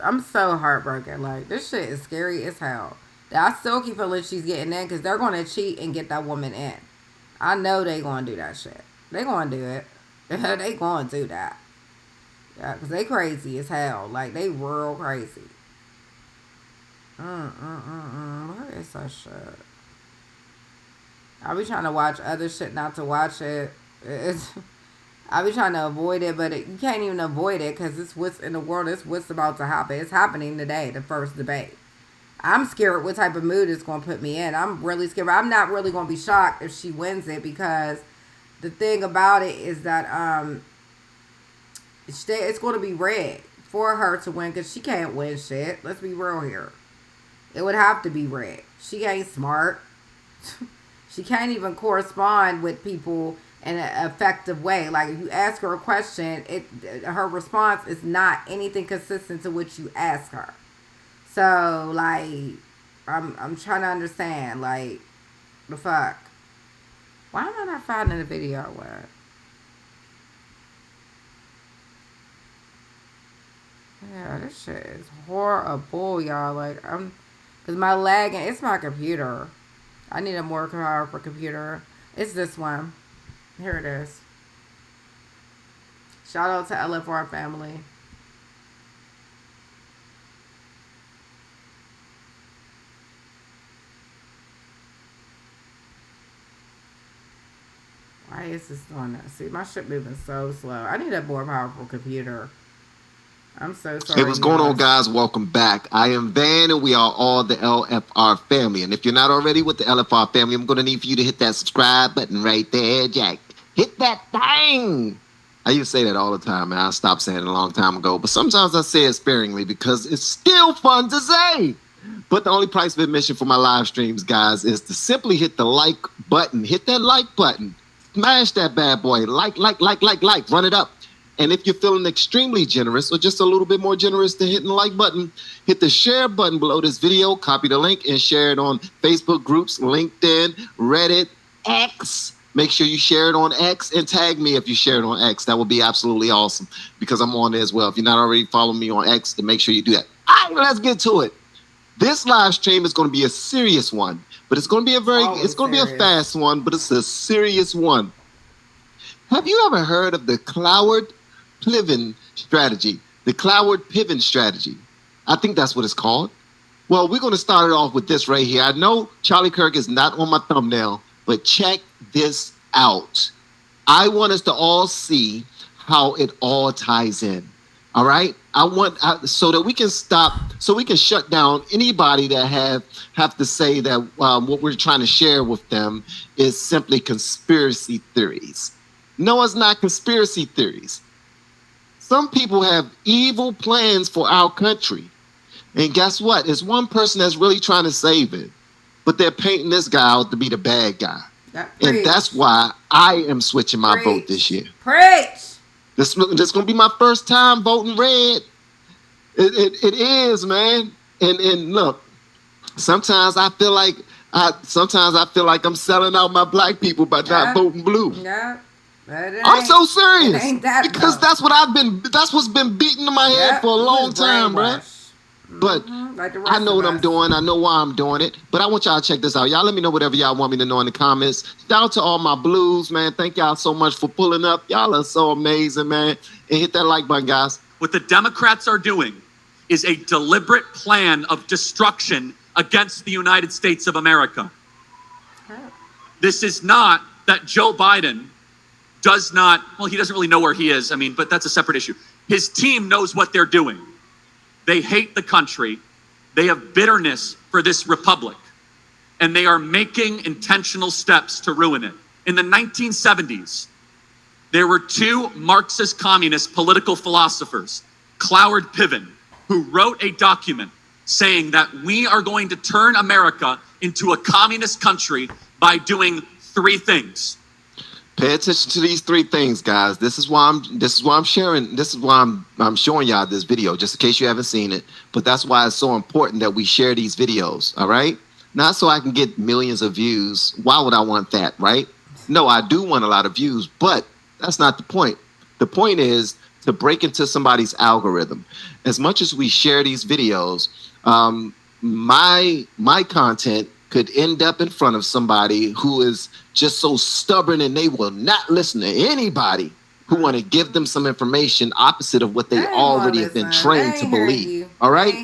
I'm so heartbroken. Like, this shit is scary as hell. I still keep feeling she's getting in because they're going to cheat and get that woman in. I know they going to do that shit. They going to do it. They going to do that. Yeah, because they crazy as hell. Like, they real crazy. Where is that shit? I be trying to watch other shit not to watch it. I be trying to avoid it, but you can't even avoid it because it's what's in the world. It's what's about to happen. It's happening today, the first debate. I'm scared what type of mood it's going to put me in. I'm really scared. I'm not really going to be shocked if she wins it because the thing about it is that it's going to be rigged for her to win because she can't win shit. Let's be real here. It would have to be rigged. She ain't smart. She can't even correspond with people in an effective way. Like, if you ask her a question, her response is not anything consistent to what you ask her. So, like, I'm trying to understand, like, the fuck. Why am I not finding the video where? Yeah, this shit is horrible, y'all. Like, because my lagging, it's my computer. I need a more powerful computer. It's this one. Here it is. Shout out to LFR family. Why is this doing that? See, my shit moving so slow. I need a more powerful computer. I'm so sorry. Hey, what's going on, guys? Welcome back. I am Van, and we are all the LFR family. And if you're not already with the LFR family, I'm going to need for you to hit that subscribe button right there, Jack. Hit that thing. I used to say that all the time, man. I stopped saying it a long time ago. But sometimes I say it sparingly because it's still fun to say. But the only price of admission for my live streams, guys, is to simply hit the like button. Hit that like button. Smash that bad boy. Like. Run it up. And if you're feeling extremely generous or just a little bit more generous than hitting the like button, hit the share button below this video, copy the link, and share it on Facebook groups, LinkedIn, Reddit, X. Make sure you share it on X and tag me if you share it on X. That would be absolutely awesome because I'm on there as well. If you're not already following me on X, then make sure you do that. All right, let's get to it. This live stream is going to be a serious one, but it's going to be a fast one, but it's a serious one. Have you ever heard of the Cloward-Piven strategy? The Cloward-Piven strategy. I think that's what it's called. Well, we're going to start it off with this right here. I know Charlie Kirk is not on my thumbnail, but check this out. I want us to all see how it all ties in. All right? So that we can shut down anybody that have to say that what we're trying to share with them is simply conspiracy theories. No, it's not conspiracy theories. Some people have evil plans for our country. And guess what? It's one person that's really trying to save it. But they're painting this guy out to be the bad guy. And that's why I am switching my vote this year. Preach! This is going to be my first time voting red. It is, man. And look, sometimes I feel like I'm selling out my black people by not voting blue. Yeah. I'm so serious. Because that's what's been beating in my head for a long time, bro. But I know what I'm doing. I know why I'm doing it. But I want y'all to check this out. Y'all let me know whatever y'all want me to know in the comments. Shout out to all my blues, man. Thank y'all so much for pulling up. Y'all are so amazing, man. And hit that like button, guys. What the Democrats are doing is a deliberate plan of destruction against the United States of America. This is not that Joe Biden does not, well, he doesn't really know where he is. I mean, but that's a separate issue. His team knows what they're doing. They hate the country. They have bitterness for this republic. And they are making intentional steps to ruin it. In the 1970s, there were two Marxist communist political philosophers, Cloward-Piven, who wrote a document saying that we are going to turn America into a communist country by doing three things. Pay attention to these three things, guys. This is why I'm sharing. This is why I'm showing y'all this video, just in case you haven't seen it. But that's why it's so important that we share these videos. All right, not so I can get millions of views. Why would I want that, right? No, I do want a lot of views, but that's not the point. The point is to break into somebody's algorithm. As much as we share these videos, my content could end up in front of somebody who is just so stubborn and they will not listen to anybody who want to give them some information opposite of what they already have been trained to believe. All right?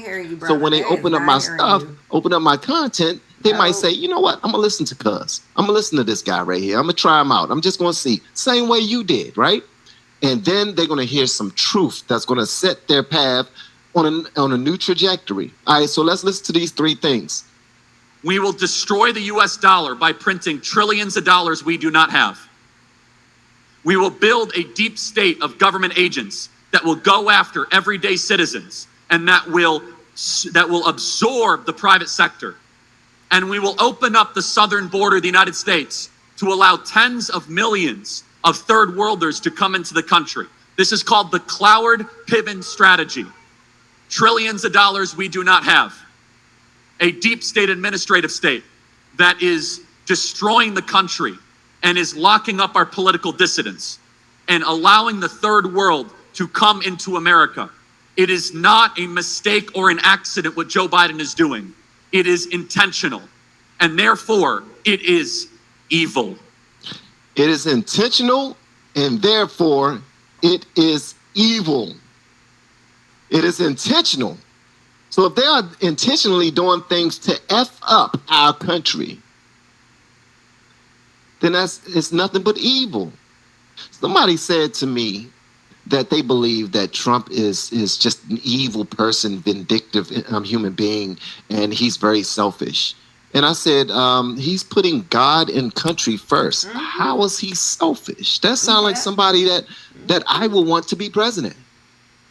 So when they open up my stuff, open up my content, they might say, you know what? I'm going to listen to Cuz. I'm going to listen to this guy right here. I'm going to try him out. I'm just going to see. Same way you did, right? And then they're going to hear some truth that's going to set their path on a new trajectory. All right, so let's listen to these three things. We will destroy the US dollar by printing trillions of dollars we do not have. We will build a deep state of government agents that will go after everyday citizens and that will absorb the private sector. And we will open up the southern border of the United States to allow tens of millions of third worlders to come into the country. This is called the Cloward-Piven strategy. Trillions of dollars we do not have. A deep state administrative state that is destroying the country and is locking up our political dissidents and allowing the third world to come into America. It is not a mistake or an accident what Joe Biden is doing. It is intentional, and therefore it is evil. It is intentional, and therefore it is evil. It is intentional. So if they are intentionally doing things to F up our country, then it's nothing but evil. Somebody said to me that they believe that Trump is just an evil person, vindictive human being, and he's very selfish. And I said, he's putting God and country first. Mm-hmm. How is he selfish? That sounds like somebody that I would want to be president.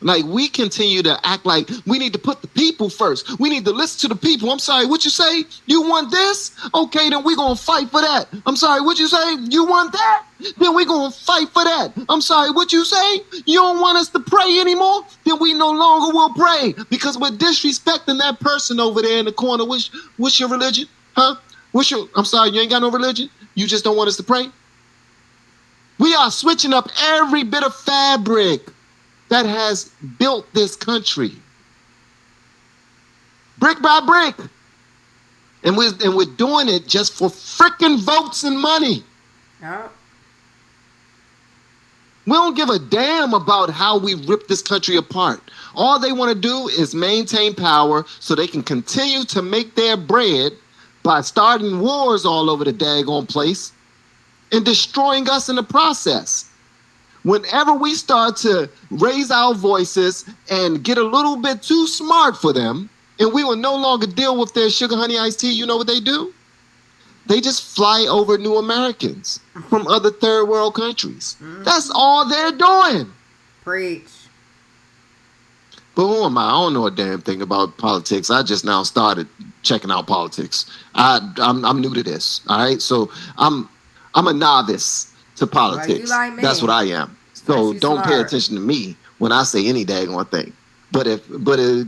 Like, we continue to act like we need to put the people first. We need to listen to the people. I'm sorry, what you say? You want this? Okay, then we're going to fight for that. I'm sorry, what you say? You want that? Then we're going to fight for that. I'm sorry, what you say? You don't want us to pray anymore? Then we no longer will pray because we're disrespecting that person over there in the corner. What's your religion? Huh? I'm sorry, you ain't got no religion? You just don't want us to pray? We are switching up every bit of fabric that has built this country. Brick by brick. And we're doing it just for frickin' votes and money. Yeah. We don't give a damn about how we rip this country apart. All they want to do is maintain power so they can continue to make their bread by starting wars all over the daggone place and destroying us in the process. Whenever we start to raise our voices and get a little bit too smart for them, and we will no longer deal with their sugar honey iced tea, you know what they do? They just fly over new Americans from other third world countries. That's all they're doing. Preach. But who am I? I don't know a damn thing about politics. I just now started checking out politics. I'm new to this. All right, so I'm a novice to politics. Well, you like me. That's what I am. So don't pay attention to me when I say any daggone thing. But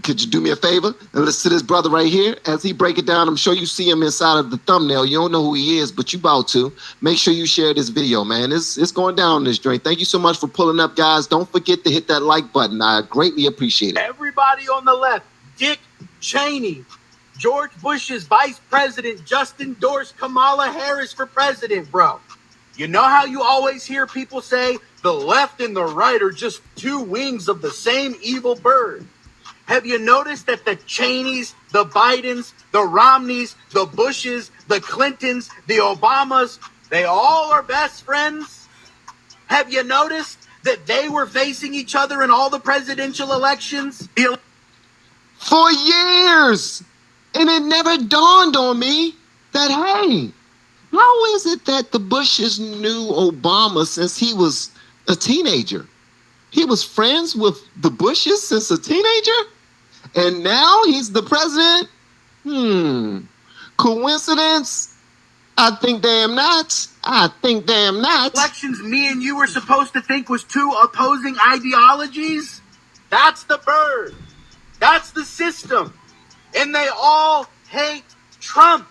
could you do me a favor and listen to this brother right here as he break it down? I'm sure you see him inside of the thumbnail. You don't know who he is, but you about to. Make sure you share this video, man. It's going down this joint. Thank you so much for pulling up, guys. Don't forget to hit that like button. I greatly appreciate it. Everybody on the left, Dick Cheney, George Bush's vice president, just endorsed Kamala Harris for president, bro. You know how you always hear people say the left and the right are just two wings of the same evil bird? Have you noticed that the Cheneys, the Bidens, the Romneys, the Bushes, the Clintons, the Obamas, they all are best friends? Have you noticed that they were facing each other in all the presidential elections? For years! And it never dawned on me that, hey, how is it that the Bushes knew Obama since he was a teenager? He was friends with the Bushes since a teenager? And now he's the president? Coincidence? I think damn not. I think damn not. Elections me and you were supposed to think was two opposing ideologies? That's the bird. That's the system. And they all hate Trump.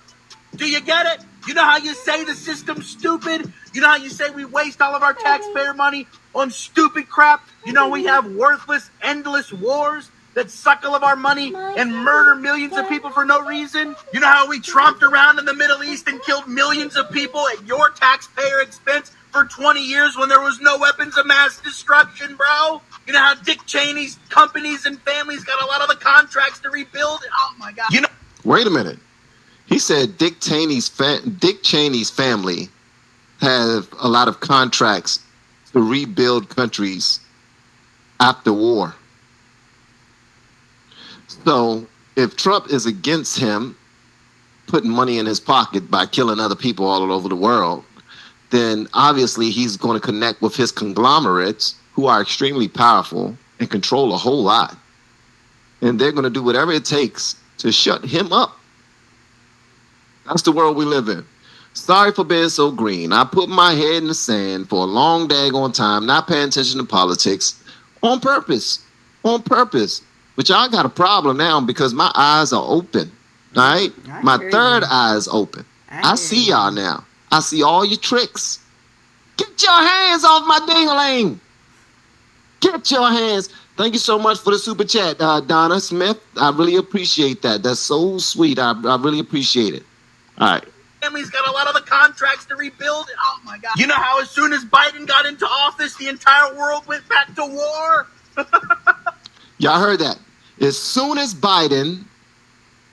Do you get it? You know how you say the system's stupid? You know how you say we waste all of our taxpayer money on stupid crap? You know we have worthless, endless wars that suck all of our money and murder millions of people for no reason? You know how we tromped around in the Middle East and killed millions of people at your taxpayer expense for 20 years when there was no weapons of mass destruction, bro? You know how Dick Cheney's companies and families got a lot of the contracts to rebuild? Oh my God. You know. Wait a minute. He said Dick Cheney's family have a lot of contracts to rebuild countries after war. So if Trump is against him putting money in his pocket by killing other people all over the world, then obviously he's going to connect with his conglomerates who are extremely powerful and control a whole lot. And they're going to do whatever it takes to shut him up. That's the world we live in. Sorry for being so green. I put my head in the sand for a long daggone time, not paying attention to politics on purpose. On purpose. But y'all got a problem now because my eyes are open. All right? My third eye is open. I see y'all now. I see all your tricks. Get your hands off my ding-a-ling. Get your hands. Thank you so much for the super chat, Donna Smith. I really appreciate that. That's so sweet. I really appreciate it. All right. Family's got a lot of the contracts to rebuild it. Oh my God. You know how as soon as Biden got into office, the entire world went back to war? Y'all heard that. As soon as Biden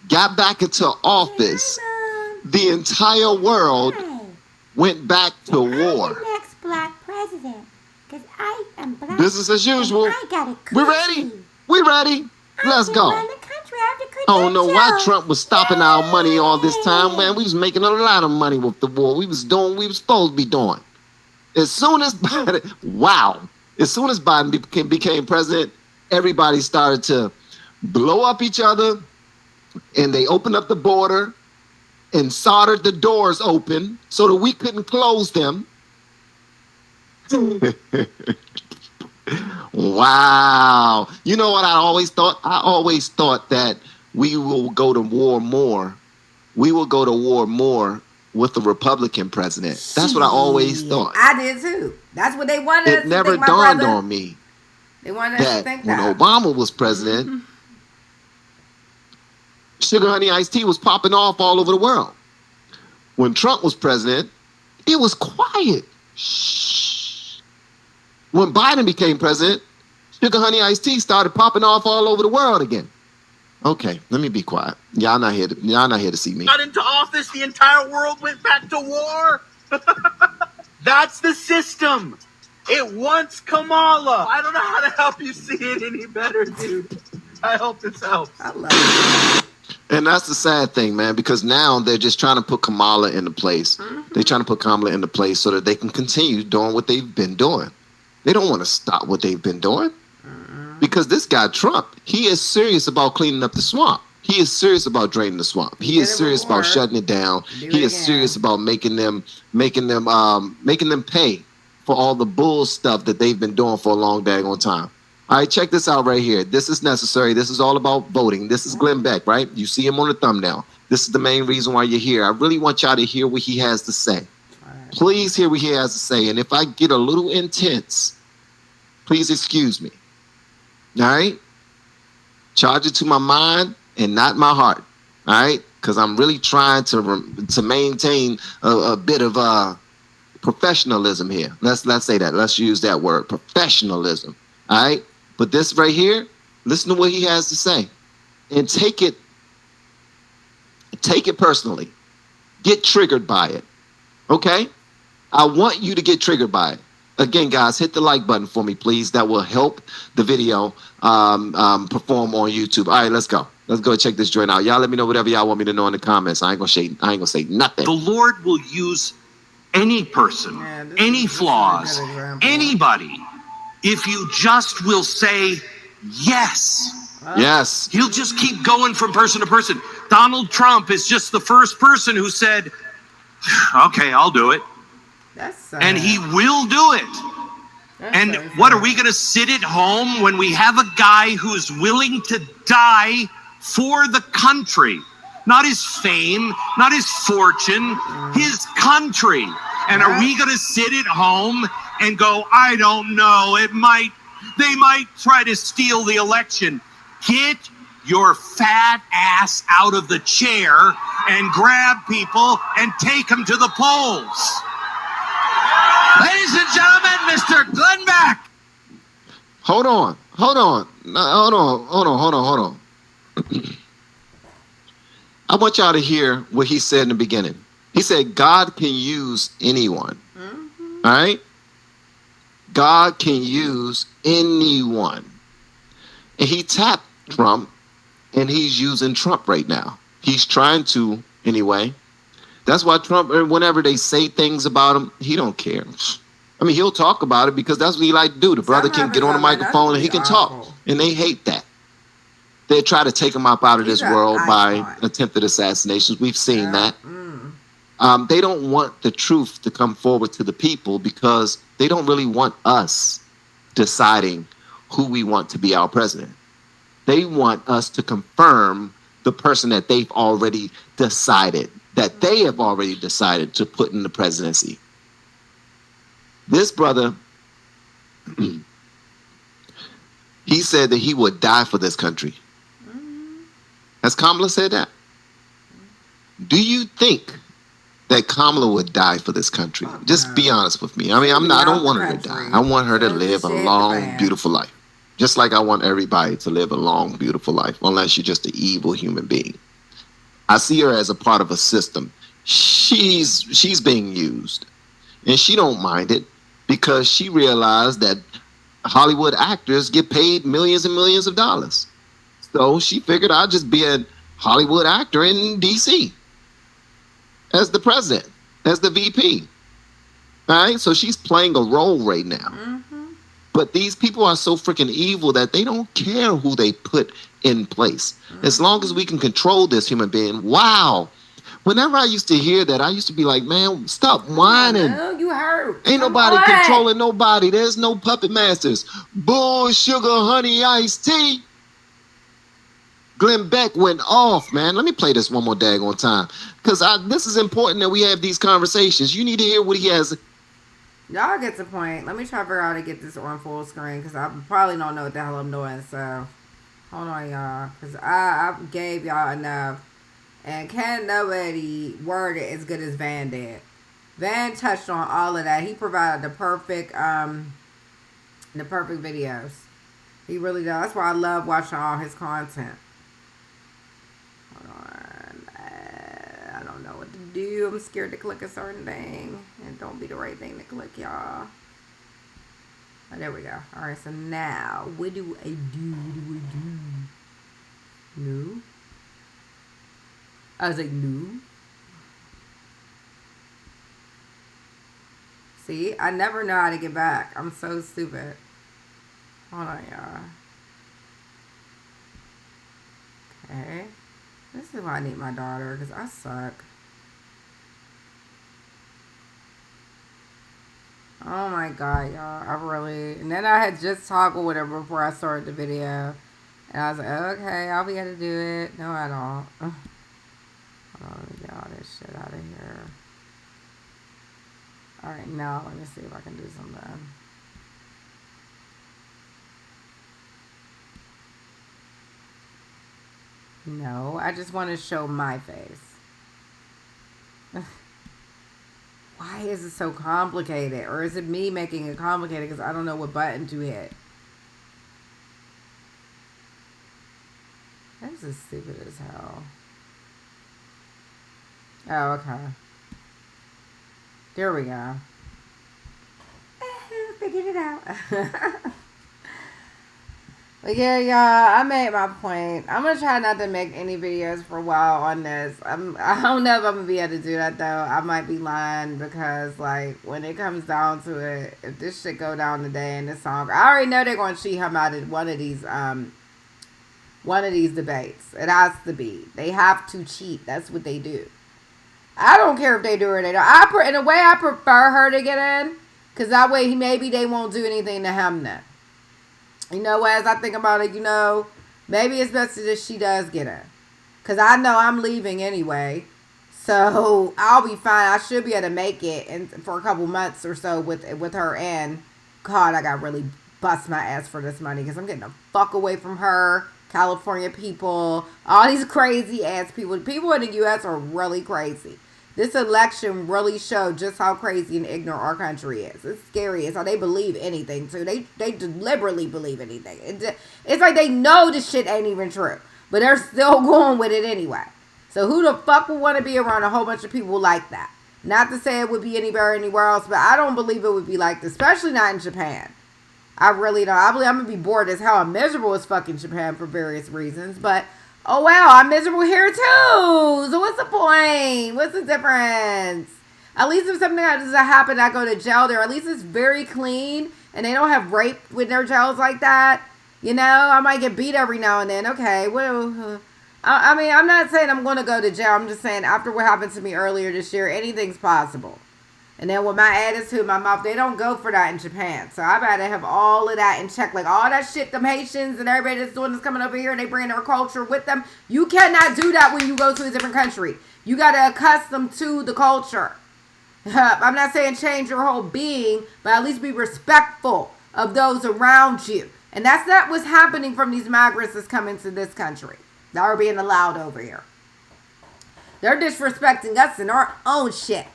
got back into office, the entire world went back to war. I'm the next black president because I am black. Business as usual. I got it. We ready? We ready? Let's go. I don't know why Trump was stopping our money all this time, man. We was making a lot of money with the war. We was doing what we was supposed to be doing. As soon as Biden, as soon as Biden became president, everybody started to blow up each other, and they opened up the border and soldered the doors open so that we couldn't close them. Wow. You know what I always thought? I always thought that we will go to war more. We will go to war more with a Republican president. That's what I always thought. I did too. That's what they wanted us to think, It never my dawned brother. on me They wanted us to that think when that. Obama was president, Sugar Honey Iced Tea was popping off all over the world. When Trump was president, it was quiet. Shh. When Biden became president, Sugar Honey Iced Tea started popping off all over the world again. Okay, let me be quiet. Y'all not here to see me. Got into office, the entire world went back to war. That's the system. It wants Kamala. I don't know how to help you see it any better, dude. I hope this helps. I love it. And that's the sad thing, man, because now they're just trying to put Kamala into place. They're trying to put Kamala into place so that they can continue doing what they've been doing. They don't want to stop what they've been doing. Because this guy, Trump, he is serious about cleaning up the swamp. He is serious about draining the swamp. He is serious about shutting it down. He is serious about making them pay for all the bull stuff that they've been doing for a long daggone time. All right, check this out right here. This is necessary. This is all about voting. This is Glenn Beck, right? You see him on the thumbnail. This is the main reason why you're here. I really want y'all to hear what he has to say. Please hear what he has to say. And if I get a little intense, please excuse me. All right? Charge it to my mind and not my heart. All right? Because I'm really trying to maintain a bit of professionalism here. Let's say that. Let's use that word, professionalism. All right? But this right here, listen to what he has to say. And take it personally. Get triggered by it. Okay? I want you to get triggered by it. Again, guys, hit the like button for me, please. That will help the video perform on YouTube. All right, let's go. Let's go check this joint out. Y'all let me know whatever y'all want me to know in the comments. I ain't gonna say nothing. The Lord will use any person, any flaws, anybody, if you just will say yes. Yes. He'll just keep going from person to person. Donald Trump is just the first person who said, okay, I'll do it. And he will do it. What, are we going to sit at home when we have a guy who's willing to die for the country? Not his fame, not his fortune, his country. And are we going to sit at home and go, I don't know, they might try to steal the election. Get your fat ass out of the chair and grab people and take them to the polls. Ladies and gentlemen, Mr. Glenn Beck. Hold on. I want y'all to hear what he said in the beginning. He said, God can use anyone. All right? God can use anyone. And he tapped Trump, and he's using Trump right now. He's trying to, anyway. That's why Trump, whenever they say things about him, he don't care. I mean, he'll talk about it because that's what he like to do. The brother can get on the microphone and he can talk. And they hate that. They try to take him up out of this world by attempted assassinations. We've seen that. They don't want the truth to come forward to the people because they don't really want us deciding who we want to be our president. They want us to confirm the person that they've already decided, that they have already decided to put in the presidency. This brother, he said that he would die for this country. Has Kamala said that? Do you think that Kamala would die for this country? Just be honest with me. I mean, I don't want her to die. I want her to live a long, beautiful life. Just like I want everybody to live a long, beautiful life, unless you're just an evil human being. I see her as a part of a system. She's being used. And she don't mind it because she realized that Hollywood actors get paid millions and millions of dollars. So she figured I'd just be a Hollywood actor in D.C. as the president, as the VP. All right? So she's playing a role right now. But these people are so freaking evil that they don't care who they put in place. As long as we can control this human being, wow. Whenever I used to hear that, I used to be like, man, stop whining. No, you hurt. Ain't nobody controlling nobody. There's no puppet masters. Bull, sugar, honey, iced tea. Glenn Beck went off, man. Let me play this one more daggone time. Because this is important that we have these conversations. You need to hear what he has. Y'all get the point. Let me try to figure out how to get this on full screen because I probably don't know what the hell I'm doing. So, hold on, y'all. Because I gave y'all enough. And can't nobody word it as good as Van did. Van touched on all of that. He provided the perfect videos. He really does. That's why I love watching all his content. Hold on. I don't know what to do. I'm scared to click a certain thing. And don't be the right thing to click, y'all. Oh, there we go. Alright, so now, what do I do? No. I was like, no. See, I never know how to get back. I'm so stupid. Hold on, y'all. Okay. This is why I need my daughter, because I suck. Oh my god, y'all. I really... And then I had just toggled with her before I started the video. And I was like, okay, I'll be able to do it. No, I don't. Ugh. Hold on, let me get all this shit out of here. Alright, now let me see if I can do something. No, I just want to show my face. Why is it so complicated? Or is it me making it complicated because I don't know what button to hit? This is stupid as hell. Oh, okay. There we go. Figured it out. But yeah, y'all, I made my point. I'm going to try not to make any videos for a while on this. I don't know if I'm going to be able to do that, though. I might be lying because, like, when it comes down to it, if this shit go down today in this song, I already know they're going to cheat him out of one of these debates. It has to be. They have to cheat. That's what they do. I don't care if they do or they don't. In a way, I prefer her to get in. Because that way, maybe they won't do anything to him then. You know, as I think about it, you know, maybe it's best that she does get in. Because I know I'm leaving anyway. So, I'll be fine. I should be able to make it for a couple months or so with her in. God, I got really bust my ass for this money. Because I'm getting the fuck away from her. California people, all these crazy ass people. People in the U.S. are really crazy. This election really showed just how crazy and ignorant our country is. It's scary. It's how they believe anything, too. They deliberately believe anything. It's like they know this shit ain't even true. But they're still going with it anyway. So who the fuck would want to be around a whole bunch of people like that? Not to say it would be anywhere else, but I don't believe it would be like this. Especially not in Japan. I really don't. I believe I'm going to be bored as hell. I'm miserable as fucking Japan for various reasons. But, oh well, I'm miserable here too. So what's the point? What's the difference? At least if something doesn't happen, I go to jail there. At least it's very clean. And they don't have rape with their jails like that. You know, I might get beat every now and then. Okay, well, I mean, I'm not saying I'm going to go to jail. I'm just saying after what happened to me earlier this year, anything's possible. And then with my attitude, my mouth, they don't go for that in Japan. So I better have all of that in check. Like all that shit, them Haitians and everybody that's doing this coming over here and they bring their culture with them. You cannot do that when you go to a different country. You got to accustom to the culture. I'm not saying change your whole being, but at least be respectful of those around you. And that's not what's happening from these migrants that's coming to this country. That are being allowed over here. They're disrespecting us in our own shit.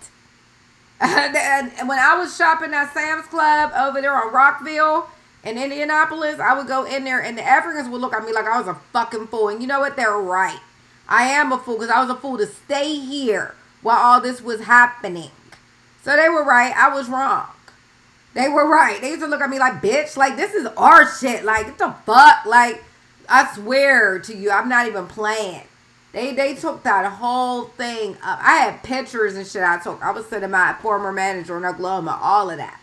And when I was shopping at Sam's Club over there on Rockville in Indianapolis, I would go in there and the Africans would look at me like I was a fucking fool. And you know what? They're right. I am a fool because I was a fool to stay here while all this was happening. So they were right. I was wrong. They were right. They used to look at me like, bitch, like this is our shit. Like, what the fuck? Like, I swear to you, I'm not even playing. They took that whole thing up. I had pictures and shit I took. I was sending my former manager in Oklahoma, all of that.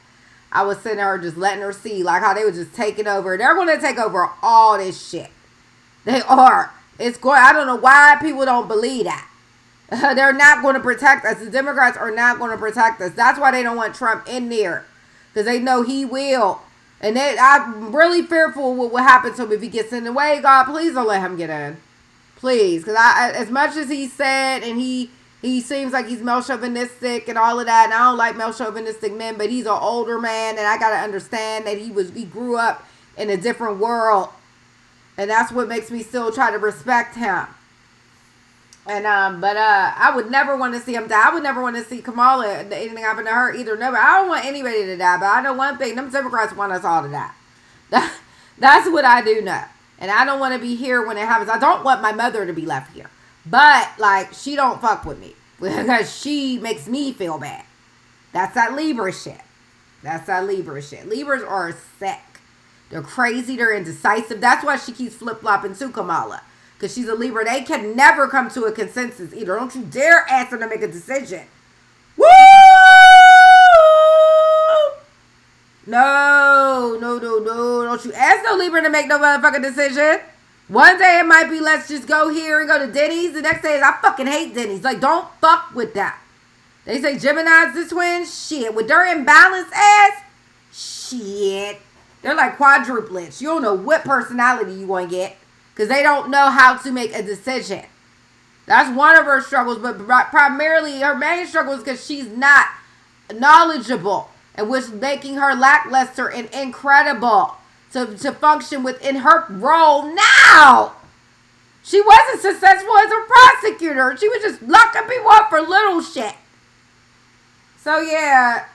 I was sending her, just letting her see, like, how they were just taking over. They're going to take over all this shit. They are. It's going. I don't know why people don't believe that. They're not going to protect us. The Democrats are not going to protect us. That's why they don't want Trump in there. Because they know he will. And I'm really fearful what will happen to him if he gets in the way. God, please don't let him get in. Please, because as much as he said, and he seems like he's male chauvinistic and all of that, and I don't like male chauvinistic men, but he's an older man, and I gotta understand that he grew up in a different world, and that's what makes me still try to respect him. And but I would never want to see him die. I would never want to see Kamala anything happen to her either. Never. I don't want anybody to die, but I know one thing: them Democrats want us all to die. That's what I do know, and I don't want to be here when it happens. I don't want my mother to be left here, but like she don't fuck with me because she makes me feel bad. That's that Libra shit. That's that Libra shit. Libras are sick. They're crazy. They're indecisive. That's why she keeps flip flopping to Kamala. Because she's a Libra. They can never come to a consensus either. Don't you dare ask them to make a decision. Woo! No. Don't you ask no Libra to make no motherfucking decision. One day it might be, let's just go here and go to Denny's. The next day is, I fucking hate Denny's. Like, don't fuck with that. They say Gemini's the twins. Shit. With their imbalanced ass, shit. They're like quadruplets. You don't know what personality you want to get. Because they don't know how to make a decision. That's one of her struggles. But primarily, her main struggle is because she's not knowledgeable. And which making her lackluster and incredible to function within her role now. She wasn't successful as a prosecutor. She was just locking people up for little shit. So, yeah.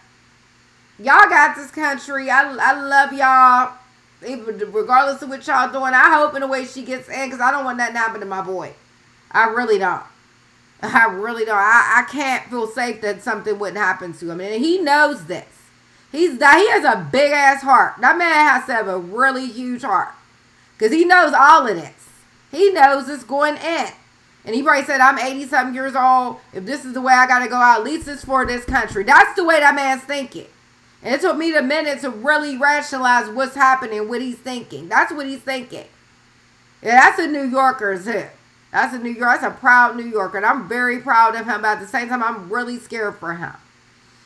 Y'all got this country. I love y'all. Regardless of what y'all doing, I hope in a way she gets in because I don't want nothing to happen to my boy. I really don't. I can't feel safe that something wouldn't happen to him. And he knows this. He has a big ass heart. That man has to have a really huge heart. Because he knows all of this. He knows it's going in. And he probably said, I'm 80-something years old. If this is the way I got to go out, at least it's for this country. That's the way that man's thinking. And it took me a minute to really rationalize what's happening, what he's thinking. That's what he's thinking. Yeah, that's a New Yorker, too. That's a proud New Yorker. And I'm very proud of him. But at the same time, I'm really scared for him.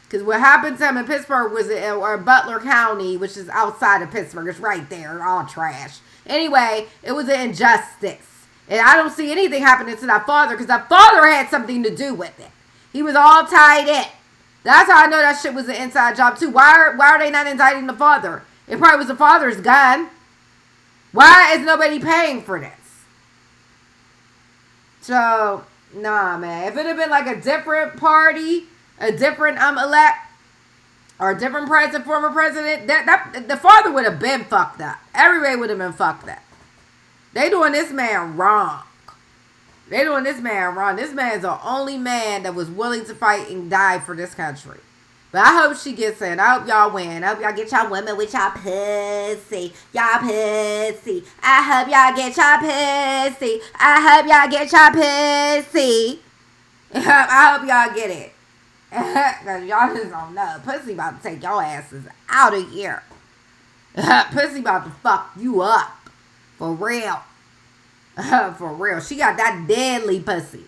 Because what happened to him in Pittsburgh was or Butler County, which is outside of Pittsburgh. It's right there. All trash. Anyway, it was an injustice. And I don't see anything happening to that father because that father had something to do with it. He was all tied in. That's how I know that shit was an inside job, too. Why are they not indicting the father? It probably was the father's gun. Why is nobody paying for this? So, nah, man. If it had been like a different party, a different elect, or a different president, former president, that the father would have been fucked up. Everybody would have been fucked up. They doing this man wrong. This man's the only man that was willing to fight and die for this country. But I hope she gets in. I hope y'all win. I hope y'all get y'all women with y'all pussy. Y'all pussy. I hope y'all get y'all pussy. I hope y'all get y'all pussy. I hope y'all get it. Because y'all just don't know. Pussy about to take your asses out of here. Pussy about to fuck you up. For real. For real. She got that deadly pussy.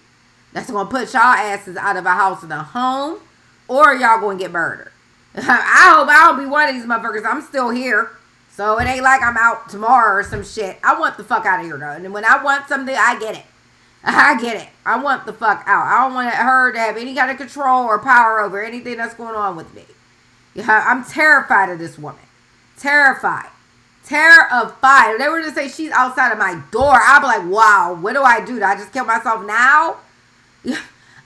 That's going to put y'all asses out of a house and a home. Or y'all going to get murdered. I hope I don't be one of these motherfuckers. I'm still here. So it ain't like I'm out tomorrow or some shit. I want the fuck out of here though. And when I want something, I get it. I want the fuck out. I don't want her to have any kind of control or power over anything that's going on with me. I'm terrified of this woman. Terrified. If they were to say she's outside of my door, I'd be like, wow, what do I do? Do I just kill myself now?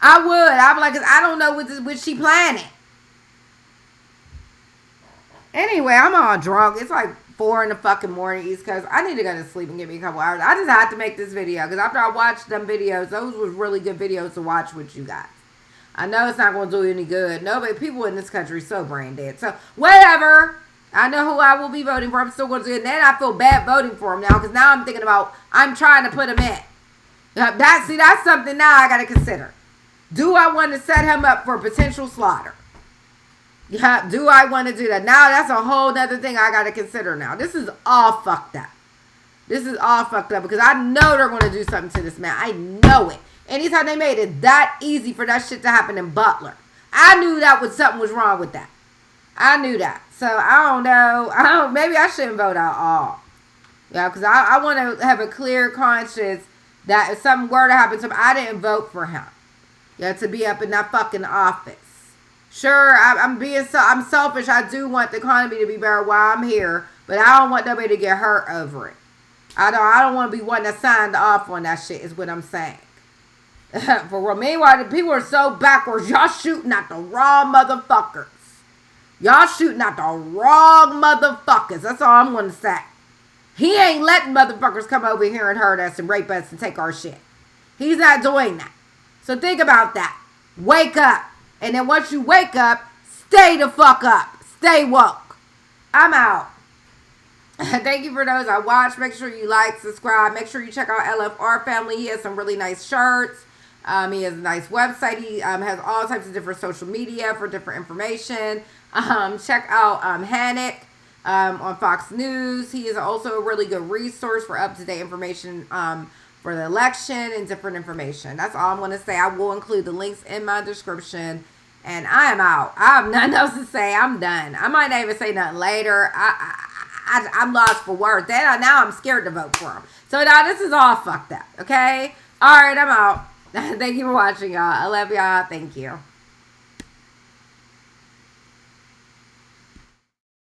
I would. I'd be like, 'cause I don't know what she planning. Anyway, I'm all drunk. It's like 4 in the fucking morning East Coast. I need to go to sleep and give me a couple hours. I just had to make this video because after I watched them videos, those was really good videos to watch with you guys. I know it's not going to do you any good. Nobody, people in this country are so brain dead. So, whatever. I know who I will be voting for. I'm still going to do it. And then I feel bad voting for him now because now I'm thinking about, I'm trying to put him in. That's something now I got to consider. Do I want to set him up for potential slaughter? Yeah, do I want to do that? Now that's a whole nother thing I got to consider now. This is all fucked up. Because I know they're going to do something to this man. I know it. Anytime they made it that easy for that shit to happen in Butler, I knew something was wrong with that. I knew that. So I don't know. Maybe I shouldn't vote out all. Yeah, because I want to have a clear conscience that if something were to happen to him, I didn't vote for him. Yeah, to be up in that fucking office. Sure, I'm selfish. I do want the economy to be better while I'm here, but I don't want nobody to get hurt over it. I don't want to be one that signed off on that shit, is what I'm saying. For real. Meanwhile, the people are so backwards. Y'all shooting at the wrong motherfuckers. Y'all shooting at the wrong motherfuckers. That's all I'm going to say. He ain't letting motherfuckers come over here and hurt us and rape us and take our shit. He's not doing that. So think about that. Wake up. And then once you wake up, stay the fuck up. Stay woke. I'm out. Thank you for those I watched. Make sure you like, subscribe. Make sure you check out LFR Family. He has some really nice shirts. He has a nice website. He has all types of different social media for different information. Check out Hannick on Fox News. He is also a really good resource for up-to-date information for the election and different information. That's all I'm going to say. I will include the links in my description. And I am out. I have nothing else to say. I'm done. I might not even say nothing later. I'm lost for words. Now I'm scared to vote for him. So now this is all fucked up. Okay? All right, I'm out. Thank you for watching, y'all. I love y'all. Thank you.